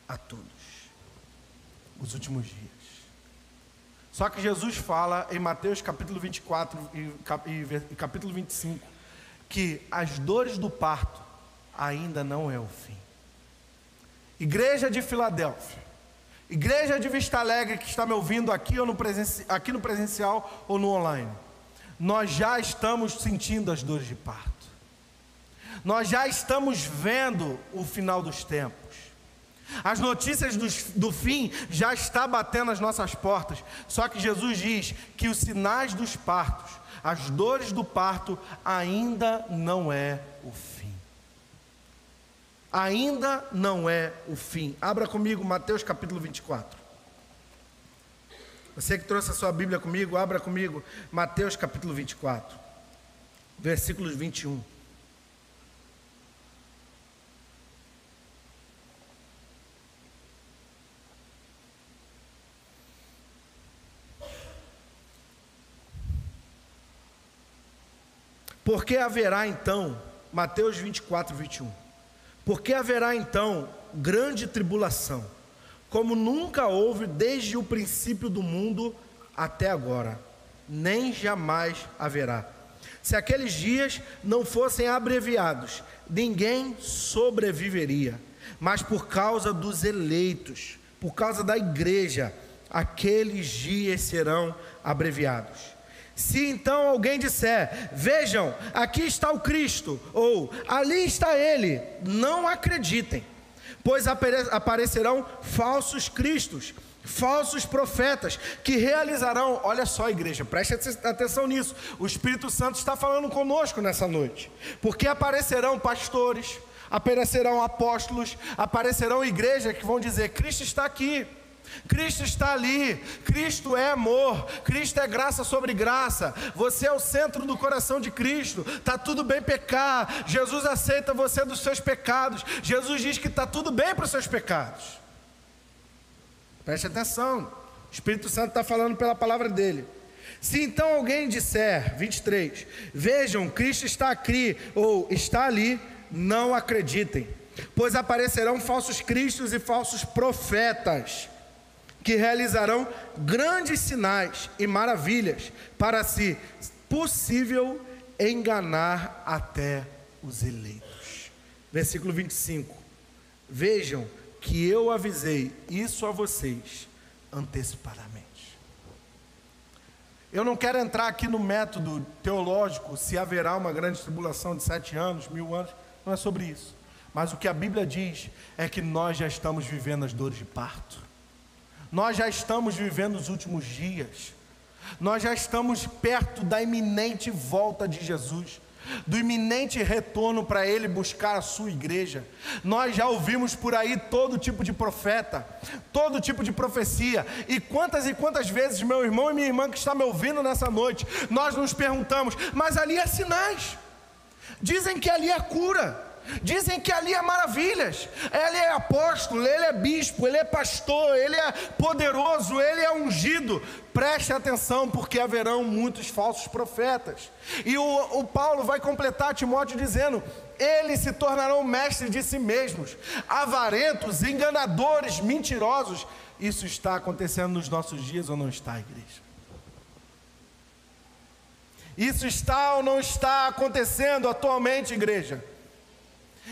a todos. Os últimos dias. Só que Jesus fala em Mateus capítulo 24 e capítulo 25 que as dores do parto ainda não é o fim. Igreja de Filadélfia, igreja de Vista Alegre que está me ouvindo aqui aqui no presencial ou no online, nós já estamos sentindo as dores de parto. Nós já estamos vendo o final dos tempos. As notícias do fim já estão batendo as nossas portas. Só que Jesus diz que os sinais dos partos, as dores do parto, ainda não é o fim. Ainda não é o fim. Abra comigo Mateus capítulo 24. Você que trouxe a sua Bíblia comigo, abra comigo Mateus capítulo 24, versículos 21. Porque haverá então, Mateus 24, 21, porque haverá então grande tribulação, como nunca houve desde o princípio do mundo até agora, nem jamais haverá. Se aqueles dias não fossem abreviados, ninguém sobreviveria, mas por causa dos eleitos, por causa da igreja, aqueles dias serão abreviados. Se então alguém disser, vejam, aqui está o Cristo, ou ali está ele, não acreditem, pois aparecerão falsos cristos, falsos profetas, que realizarão, olha só igreja, preste atenção nisso, o Espírito Santo está falando conosco nessa noite, porque aparecerão pastores, aparecerão apóstolos, aparecerão igrejas que vão dizer, Cristo está aqui, Cristo está ali, Cristo é amor, Cristo é graça sobre graça, você é o centro do coração de Cristo, está tudo bem pecar, Jesus aceita você dos seus pecados, Jesus diz que está tudo bem para os seus pecados. Preste atenção, o Espírito Santo está falando pela palavra dele. Se então alguém disser, 23, vejam, Cristo está aqui ou está ali, não acreditem, pois aparecerão falsos cristos e falsos profetas, que realizarão grandes sinais e maravilhas, para, se possível, enganar até os eleitos. Versículo 25, vejam que eu avisei isso a vocês antecipadamente. Eu não quero entrar aqui no método teológico, se haverá uma grande tribulação de 7 anos, 1000 anos, não é sobre isso, mas o que a Bíblia diz é que nós já estamos vivendo as dores de parto. Nós já estamos vivendo os últimos dias, nós já estamos perto da iminente volta de Jesus, do iminente retorno para Ele buscar a sua igreja. Nós já ouvimos por aí todo tipo de profeta, todo tipo de profecia, e quantas vezes, meu irmão e minha irmã que está me ouvindo nessa noite, nós nos perguntamos, mas ali é sinais, dizem que ali é cura, dizem que ali é maravilhas, ele é apóstolo, ele é bispo, ele é pastor, ele é poderoso, ele é ungido. Preste atenção, porque haverão muitos falsos profetas. E o Paulo vai completar Timóteo dizendo, eles se tornarão mestres de si mesmos, avarentos, enganadores, mentirosos. Isso está acontecendo nos nossos dias ou não está, igreja? Isso está ou não está acontecendo atualmente, igreja?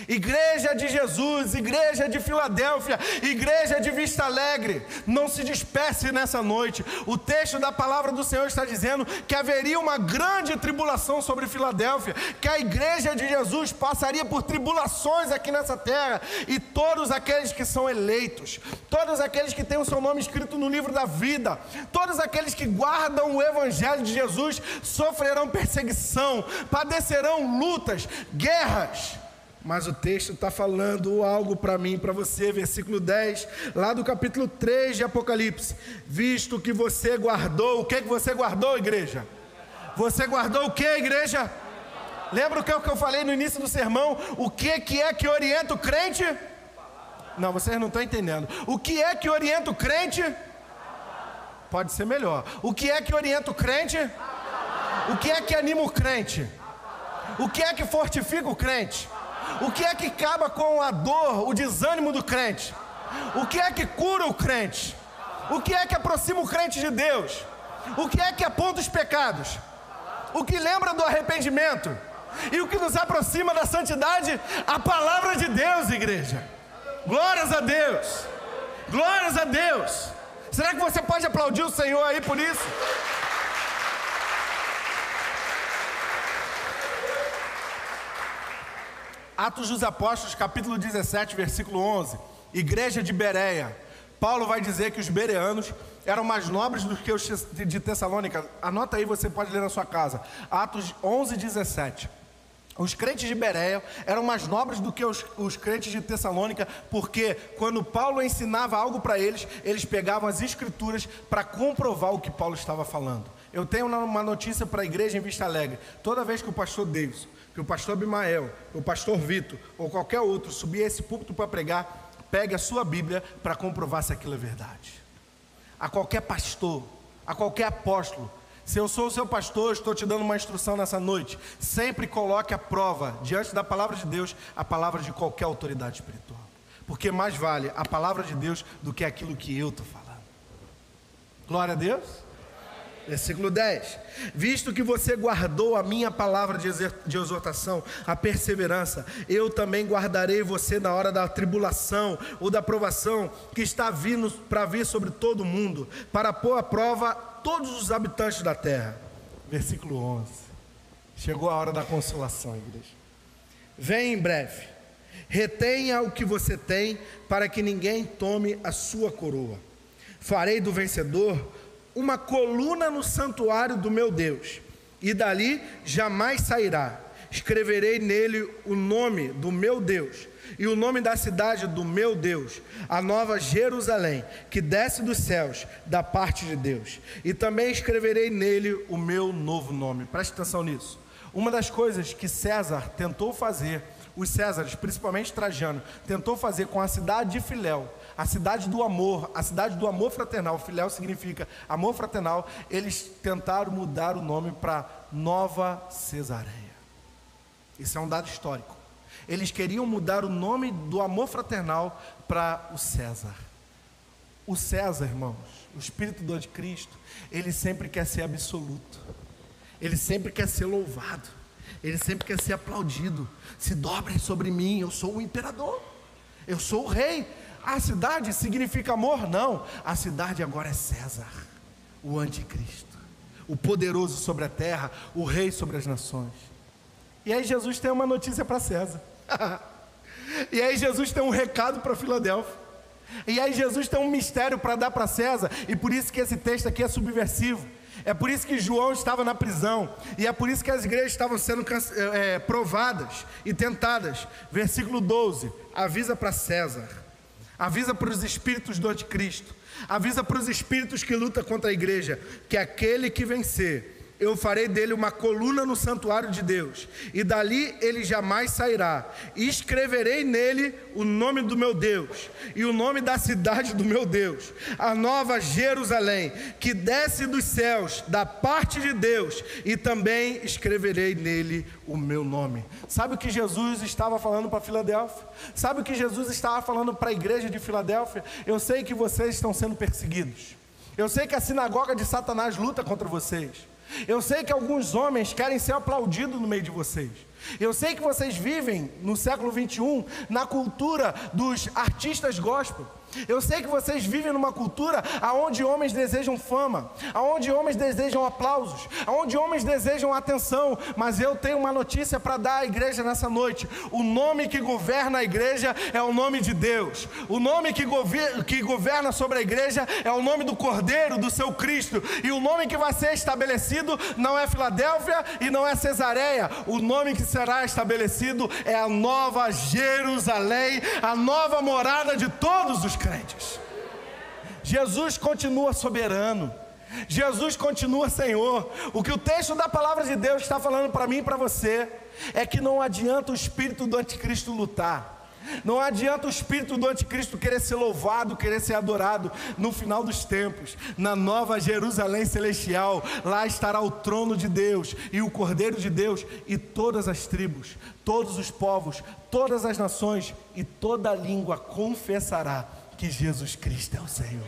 Igreja de Jesus, igreja de Filadélfia, igreja de Vista Alegre, não se disperse nessa noite. O texto da palavra do Senhor está dizendo que haveria uma grande tribulação sobre Filadélfia, que a igreja de Jesus passaria por tribulações aqui nessa terra, e todos aqueles que são eleitos, todos aqueles que têm o seu nome escrito no livro da vida, todos aqueles que guardam o evangelho de Jesus, sofrerão perseguição, padecerão lutas, guerras. Mas o texto está falando algo para mim e para você, versículo 10, lá do capítulo 3 de Apocalipse. Visto que você guardou, o que você guardou, igreja? Você guardou o que, igreja? Lembra o que eu falei no início do sermão? O que é que orienta o crente? Não, vocês não estão entendendo. O que é que orienta o crente? Pode ser melhor. O que é que orienta o crente? O que é que anima o crente? O que é que fortifica o crente? O que é que acaba com a dor, o desânimo do crente? O que é que cura o crente? O que é que aproxima o crente de Deus? O que é que aponta os pecados? O que lembra do arrependimento? E o que nos aproxima da santidade? A palavra de Deus, igreja. Glórias a Deus. Glórias a Deus. Será que você pode aplaudir o Senhor aí por isso? Atos dos Apóstolos, capítulo 17, versículo 11. Igreja de Bereia. Paulo vai dizer que os bereanos eram mais nobres do que os de Tessalônica. Anota aí, você pode ler na sua casa. Atos 11, 17. Os crentes de Bereia eram mais nobres do que os crentes de Tessalônica, porque quando Paulo ensinava algo para eles, eles pegavam as escrituras para comprovar o que Paulo estava falando. Eu tenho uma notícia para a igreja em Vista Alegre. Toda vez que o pastor Davis, que o pastor Abimael, o pastor Vitor ou qualquer outro subir a esse púlpito para pregar, pegue a sua Bíblia para comprovar se aquilo é verdade. A qualquer pastor, a qualquer apóstolo, se eu sou o seu pastor, estou te dando uma instrução nessa noite. Sempre coloque à prova, diante da palavra de Deus, a palavra de qualquer autoridade espiritual. Porque mais vale a palavra de Deus do que aquilo que eu estou falando. Glória a Deus. Versículo 10. Visto que você guardou a minha palavra de exortação, a perseverança, eu também guardarei você na hora da tribulação ou da provação que está vindo para vir sobre todo o mundo, para pôr à prova todos os habitantes da terra. versículo 11. Chegou a hora da consolação, igreja. Vem em breve, retenha o que você tem, para que ninguém tome a sua coroa. Farei do vencedor uma coluna no santuário do meu Deus, e dali jamais sairá. Escreverei nele o nome do meu Deus e o nome da cidade do meu Deus, a nova Jerusalém, que desce dos céus, da parte de Deus. E também escreverei nele o meu novo nome. Preste atenção nisso. Uma das coisas que César tentou fazer, os Césares, principalmente Trajano, tentou fazer com a cidade de Filéu, a cidade do amor fraternal. Filéu significa amor fraternal. Eles tentaram mudar o nome para Nova Cesareia. Isso é um dado histórico. Eles queriam mudar o nome do amor fraternal para o César. O César, irmãos, o espírito do anticristo, ele sempre quer ser absoluto. Ele sempre quer ser louvado. Ele sempre quer ser aplaudido. Se dobrem sobre mim, eu sou o imperador. Eu sou o rei. A cidade significa amor? Não. A cidade agora é César, o anticristo, o poderoso sobre a terra, o rei sobre as nações. E aí Jesus tem uma notícia para César. E aí Jesus tem um recado para Filadélfia. E aí Jesus tem um mistério para dar para César. E por isso que esse texto aqui é subversivo. É por isso que João estava na prisão. E é por isso que as igrejas estavam sendo provadas e tentadas. Versículo 12. Avisa para César. Avisa para os espíritos do anticristo. Avisa para os espíritos que lutam contra a igreja, que aquele que vencer, eu farei dele uma coluna no santuário de Deus, e dali ele jamais sairá. E escreverei nele o nome do meu Deus e o nome da cidade do meu Deus, a nova Jerusalém, que desce dos céus, da parte de Deus, e também escreverei nele o meu nome. Sabe o que Jesus estava falando para Filadélfia? Sabe o que Jesus estava falando para a igreja de Filadélfia? Eu sei que vocês estão sendo perseguidos. Eu sei que a sinagoga de Satanás luta contra vocês. Eu sei que alguns homens querem ser aplaudidos no meio de vocês. Eu sei que vocês vivem no século 21 na cultura dos artistas gospel. Eu sei que vocês vivem numa cultura onde homens desejam fama, onde homens desejam aplausos, onde homens desejam atenção. Mas eu tenho uma notícia para dar à igreja nessa noite. O nome que governa a igreja é o nome de Deus. O nome que governa sobre a igreja é o nome do Cordeiro, do seu Cristo. E o nome que vai ser estabelecido não é Filadélfia e não é Cesareia. O nome que será estabelecido é a nova Jerusalém, a nova morada de todos os crentes. Jesus continua soberano. Jesus continua Senhor. O que o texto da palavra de Deus está falando para mim e para você é que não adianta o espírito do anticristo lutar. Não adianta o espírito do anticristo querer ser louvado, querer ser adorado. No final dos tempos, na nova Jerusalém celestial, lá estará o trono de Deus e o Cordeiro de Deus, e todas as tribos, todos os povos, todas as nações e toda língua confessará que Jesus Cristo é o Senhor.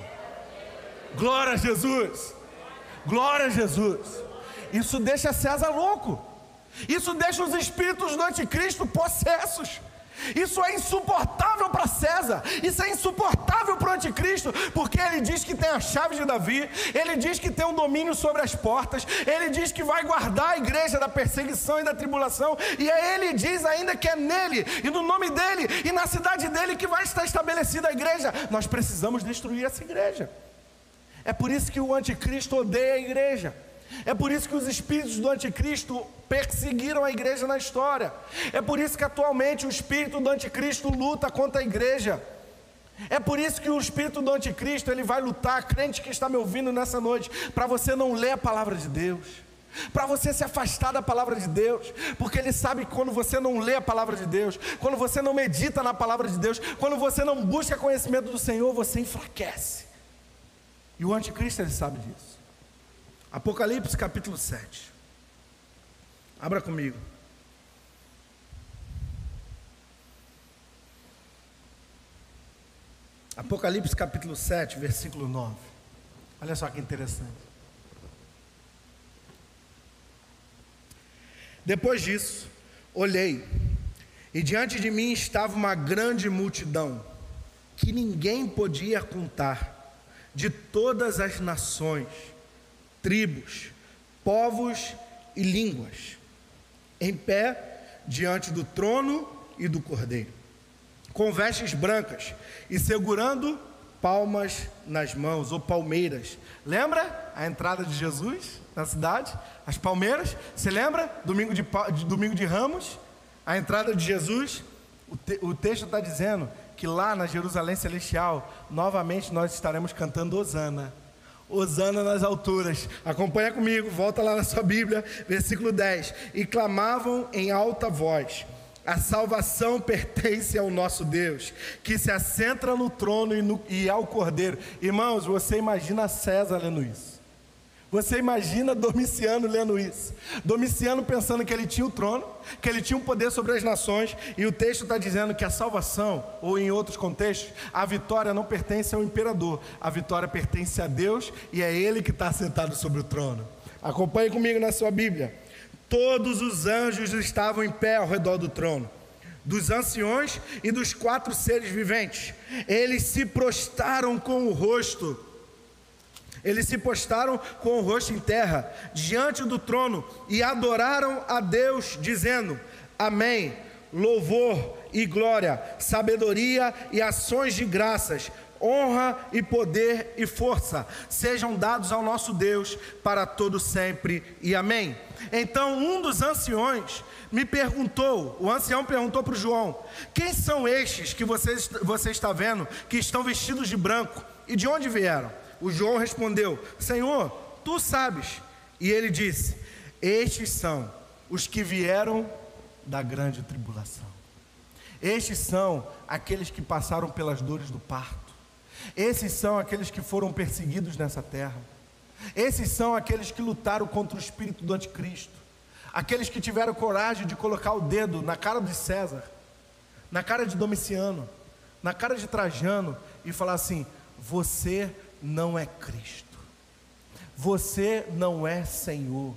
Glória a Jesus! Glória a Jesus! Isso deixa César louco. Isso deixa os espíritos do anticristo possessos. Isso é insuportável para César. Isso é insuportável para o anticristo, porque ele diz que tem a chave de Davi, ele diz que tem um domínio sobre as portas, ele diz que vai guardar a igreja da perseguição e da tribulação, e aí ele diz ainda que é nele, e no nome dele, e na cidade dele que vai estar estabelecida a igreja. Nós precisamos destruir essa igreja. É por isso que o anticristo odeia a igreja. É por isso que os espíritos do anticristo perseguiram a igreja na história. É por isso que atualmente o espírito do anticristo luta contra a igreja. É por isso que o espírito do anticristo ele vai lutar, crente que está me ouvindo nessa noite, para você não ler a palavra de Deus, para você se afastar da palavra de Deus, porque ele sabe que quando você não lê a palavra de Deus, quando você não medita na palavra de Deus, quando você não busca conhecimento do Senhor, você enfraquece. E o anticristo ele sabe disso. Apocalipse capítulo 7. Abra comigo. Apocalipse capítulo 7, versículo 9. Olha só que interessante. Depois disso, olhei, e diante de mim estava uma grande multidão, que ninguém podia contar, de todas as nações, tribos, povos e línguas, em pé diante do trono e do Cordeiro, com vestes brancas e segurando palmas nas mãos, ou palmeiras. Lembra a entrada de Jesus na cidade? As palmeiras, você lembra? Domingo de Ramos, a entrada de Jesus. O texto está dizendo que lá na Jerusalém Celestial, novamente nós estaremos cantando Hosana. Hosana nas alturas. Acompanha comigo, volta lá na sua Bíblia, versículo 10. E clamavam em alta voz: a salvação pertence ao nosso Deus, que se assenta no trono e ao Cordeiro. Irmãos, você imagina César lendo isso? Você imagina Domiciano lendo isso? Domiciano pensando que ele tinha o trono, que ele tinha o poder sobre as nações, e o texto está dizendo que a salvação, ou em outros contextos, a vitória não pertence ao imperador, a vitória pertence a Deus, e é Ele que está sentado sobre o trono. Acompanhe comigo na sua Bíblia. Todos os anjos estavam em pé ao redor do trono, dos anciões e dos 4 seres viventes. Eles se postraram com o rosto em terra, diante do trono, e adoraram a Deus, dizendo: Amém, louvor e glória, sabedoria e ações de graças, honra e poder e força, sejam dados ao nosso Deus para todo sempre, e amém. Então um dos anciões o ancião perguntou para o João: quem são estes que você está vendo, que estão vestidos de branco, e de onde vieram? O João respondeu: Senhor, tu sabes. E ele disse: estes são os que vieram da grande tribulação. Estes são aqueles que passaram pelas dores do parto. Esses são aqueles que foram perseguidos nessa terra. Esses são aqueles que lutaram contra o espírito do anticristo. Aqueles que tiveram coragem de colocar o dedo na cara de César, na cara de Domiciano, na cara de Trajano, e falar assim: você não é Cristo, você não é Senhor,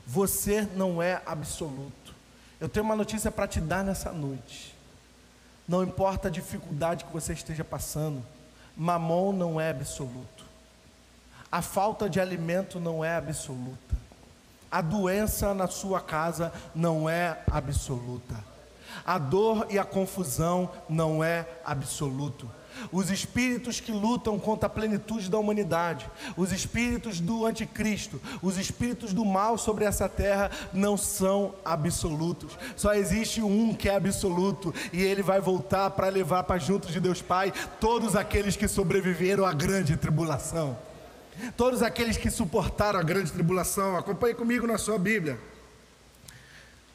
você não é absoluto. Eu tenho uma notícia para te dar nessa noite. Não importa a dificuldade que você esteja passando, Mamon não é absoluto, a falta de alimento não é absoluta, a doença na sua casa não é absoluta, a dor e a confusão não é absoluto. Os espíritos que lutam contra a plenitude da humanidade, os espíritos do anticristo, os espíritos do mal sobre essa terra não são absolutos. Só existe um que é absoluto, e ele vai voltar para levar para junto de Deus Pai todos aqueles que sobreviveram à grande tribulação, todos aqueles que suportaram a grande tribulação. Acompanhe comigo na sua Bíblia,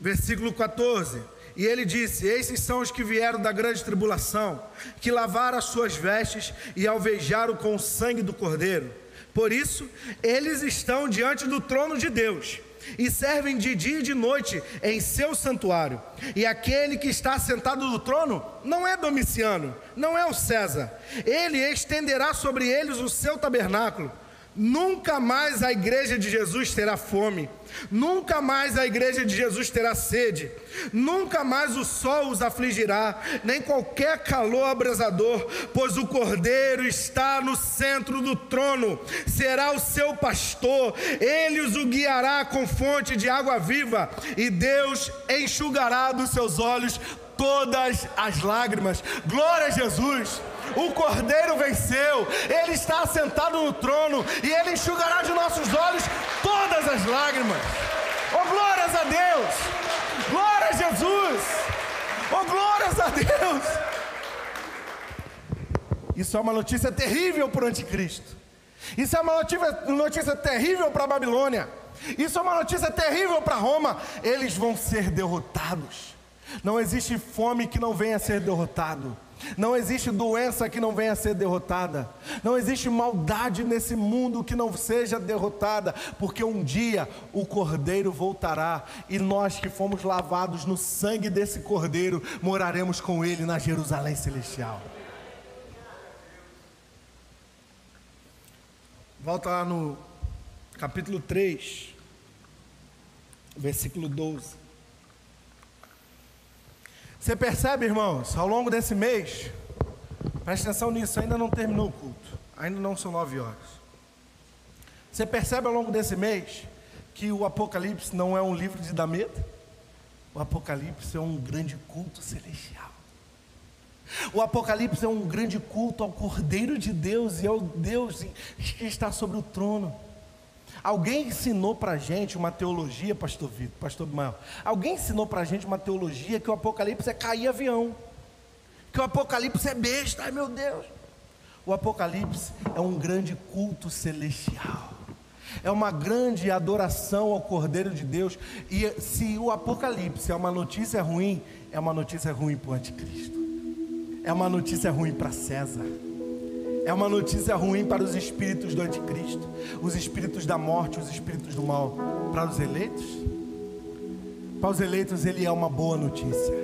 versículo 14. E ele disse: esses são os que vieram da grande tribulação, que lavaram as suas vestes e alvejaram com o sangue do Cordeiro. Por isso, eles estão diante do trono de Deus, e servem de dia e de noite em seu santuário. E aquele que está sentado no trono não é Domiciano, não é o César. Ele estenderá sobre eles o seu tabernáculo. Nunca mais a igreja de Jesus terá fome, nunca mais a igreja de Jesus terá sede, nunca mais o sol os afligirá, nem qualquer calor abrasador, pois o Cordeiro está no centro do trono, será o seu pastor, ele os guiará com fonte de água viva, e Deus enxugará dos seus olhos todas as lágrimas. Glória a Jesus! O Cordeiro venceu, Ele está assentado no trono, e Ele enxugará de nossos olhos todas as lágrimas. Oh, glórias a Deus! Glória a Jesus! Oh, glórias a Deus! Isso é uma notícia terrível para o anticristo. Isso é uma notícia terrível para a Babilônia. Isso é uma notícia terrível para Roma. Eles vão ser derrotados. Não existe fome que não venha a ser derrotado. Não existe doença que não venha a ser derrotada. Não existe maldade nesse mundo que não seja derrotada, porque um dia o Cordeiro voltará, e nós que fomos lavados no sangue desse Cordeiro moraremos com Ele na Jerusalém Celestial. Volta lá no capítulo 3, versículo 12. Você percebe, irmãos, ao longo desse mês, presta atenção nisso, ainda não terminou o culto, ainda não são 9 horas. Você percebe ao longo desse mês que o Apocalipse não é um livro de dar medo? O Apocalipse é um grande culto celestial. O Apocalipse é um grande culto ao Cordeiro de Deus e ao Deus que está sobre o trono. Alguém ensinou para a gente uma teologia, pastor Vitor, pastor Mael, alguém ensinou para a gente uma teologia que o Apocalipse é cair avião, que o Apocalipse é besta, ai meu Deus. O Apocalipse é um grande culto celestial, é uma grande adoração ao Cordeiro de Deus. E se o Apocalipse é uma notícia ruim, é uma notícia ruim para o anticristo, é uma notícia ruim para César, é uma notícia ruim para os espíritos do anticristo, os espíritos da morte, os espíritos do mal. Para os eleitos? Para os eleitos ele é uma boa notícia.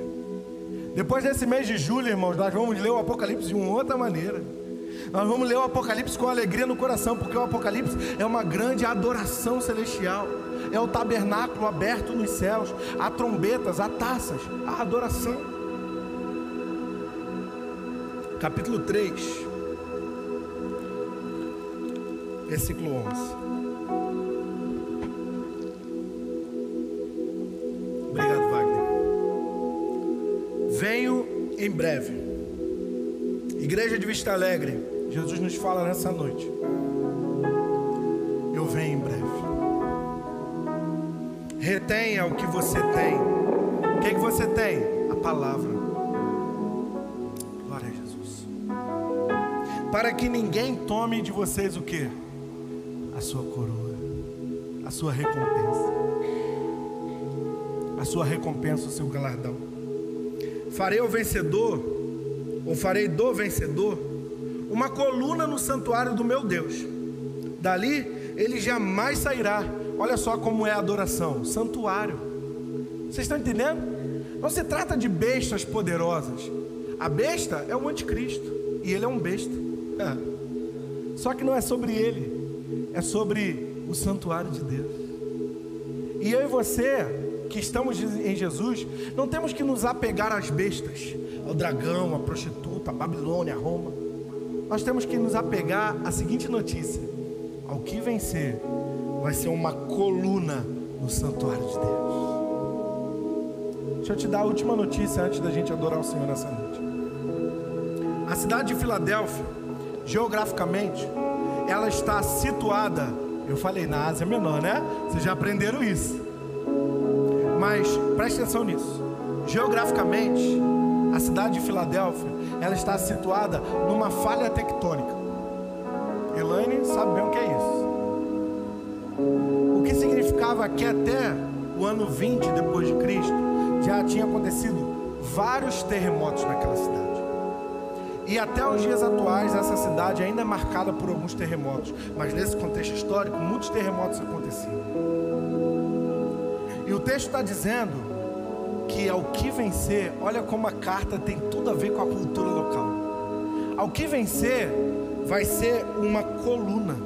Depois desse mês de julho, irmãos, nós vamos ler o Apocalipse de uma outra maneira. Nós vamos ler o Apocalipse com alegria no coração, porque o Apocalipse é uma grande adoração celestial. É o tabernáculo aberto nos céus, há trombetas, há taças, há adoração. Capítulo 3, versículo 11. Obrigado, Wagner. Venho em breve. Igreja de Vista Alegre, Jesus nos fala nessa noite: eu venho em breve. Retenha o que você tem. O que você tem? A palavra. Glória a Jesus. Para que ninguém tome de vocês o quê? A sua coroa, a sua recompensa, a sua recompensa, o seu galardão. Farei ao vencedor, ou farei do vencedor, uma coluna no santuário do meu Deus. Dali ele jamais sairá. Olha só como é a adoração, santuário. Vocês estão entendendo? Não se trata de bestas poderosas. A besta é o anticristo, e ele é um besta. Só que não é sobre ele, é sobre o santuário de Deus. E eu e você, que estamos em Jesus, não temos que nos apegar às bestas, ao dragão, à prostituta, à Babilônia, a Roma. Nós temos que nos apegar à seguinte notícia: ao que vencer vai ser uma coluna no santuário de Deus. Deixa eu te dar a última notícia antes da gente adorar o Senhor nessa noite. A cidade de Filadélfia, geograficamente, ela está situada, eu falei, na Ásia Menor, né? Vocês já aprenderam isso. Mas preste atenção nisso. Geograficamente, a cidade de Filadélfia, ela está situada numa falha tectônica. Elaine sabe bem o que é isso. O que significava que até o ano 20 depois de Cristo já tinha acontecido vários terremotos naquela cidade. E até os dias atuais essa cidade ainda é marcada por alguns terremotos, mas nesse contexto histórico muitos terremotos aconteciam. E o texto está dizendo que ao que vencer, olha como a carta tem tudo a ver com a cultura local. Ao que vencer vai ser uma coluna.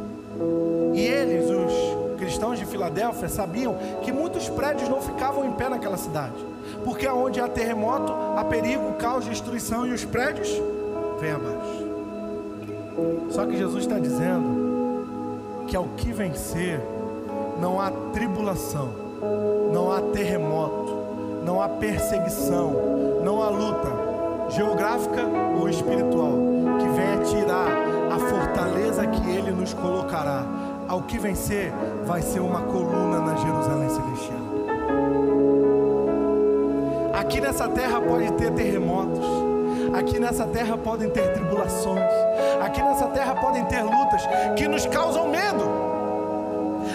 E eles, os cristãos de Filadélfia, sabiam que muitos prédios não ficavam em pé naquela cidade, porque onde há terremoto, há perigo, caos, destruição, e os prédios vêm abaixo. Só que Jesus está dizendo que ao que vencer não há tribulação, não há terremoto, não há perseguição, não há luta geográfica ou espiritual que venha tirar a fortaleza que Ele nos colocará. Ao que vencer vai ser uma coluna na Jerusalém celestial. Aqui nessa terra pode ter terremotos, aqui nessa terra podem ter tribulações, aqui nessa terra podem ter lutas que nos causam medo.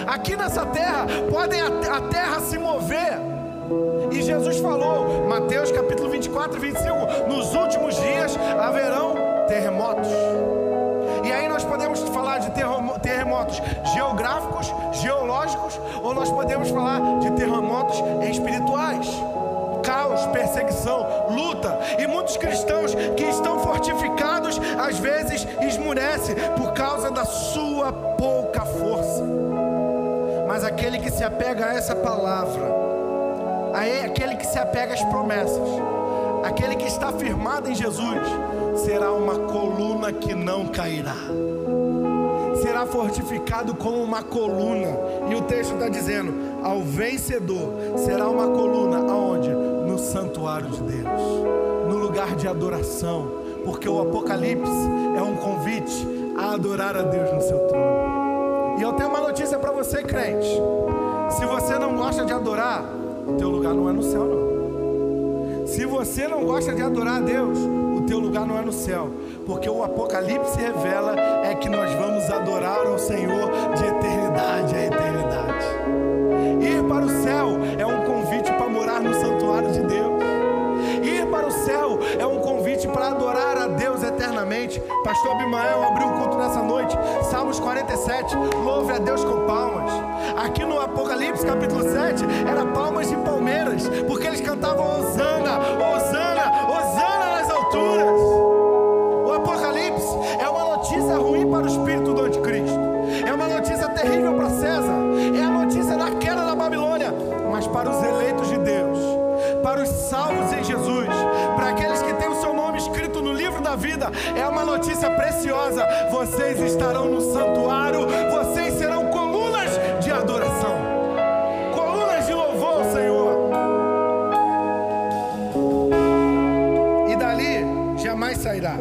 Aqui nessa terra pode a terra se mover. E Jesus falou, Mateus capítulo 24 e 25, nos últimos dias haverão terremotos. E aí nós podemos falar de terremotos geográficos, geológicos, ou nós podemos falar de terremotos espirituais. Caos, perseguição, luta. E muitos cristãos que estão fortificados às vezes esmurecem por causa da sua pouca força. Mas aquele que se apega a essa palavra, aquele que se apega às promessas, aquele que está firmado em Jesus, será uma coluna que não cairá, será será fortificado como uma coluna. E o texto está dizendo: ao vencedor será uma coluna, aonde? No santuário de Deus, no lugar de adoração, porque o Apocalipse é um convite a adorar a Deus no seu trono. E eu tenho uma notícia para você, crente: se você não gosta de adorar, o teu lugar não é no céu, não. Se você não gosta de adorar a Deus, o teu lugar não é no céu, porque o Apocalipse revela é que nós vamos adorar ao Senhor de eternidade a eternidade. Ir para o céu é um convite para morar no santuário de Deus. Ir para o céu é um convite para adorar a Deus eternamente. Pastor Abimael abriu o culto nessa noite, Salmos 47, louve a Deus com palmas. Aqui no Apocalipse capítulo 7, era palmas de palmeiras, porque eles cantavam Hosana, Hosana, Hosana nas alturas. O Apocalipse é uma notícia ruim para o espírito do anticristo, é uma notícia terrível para César, é a notícia da queda da Babilônia, mas para os eleitos de Deus, para os salvos em Jesus, para aqueles que têm o seu nome escrito no livro da vida, é uma notícia preciosa. Vocês estarão no santuário, vocês serão colunas de adoração, colunas de louvor ao Senhor, e dali jamais sairá.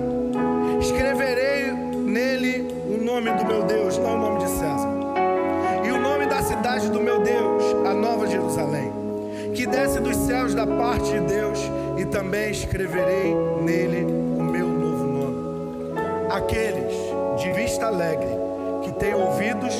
Escreverei nele o nome do meu Deus, não o nome de César, e o nome da cidade do meu Deus, a Nova Jerusalém, que desce dos céus da parte de Deus, e também escreverei nele o meu novo nome. Aqueles de vista alegre, que têm ouvidos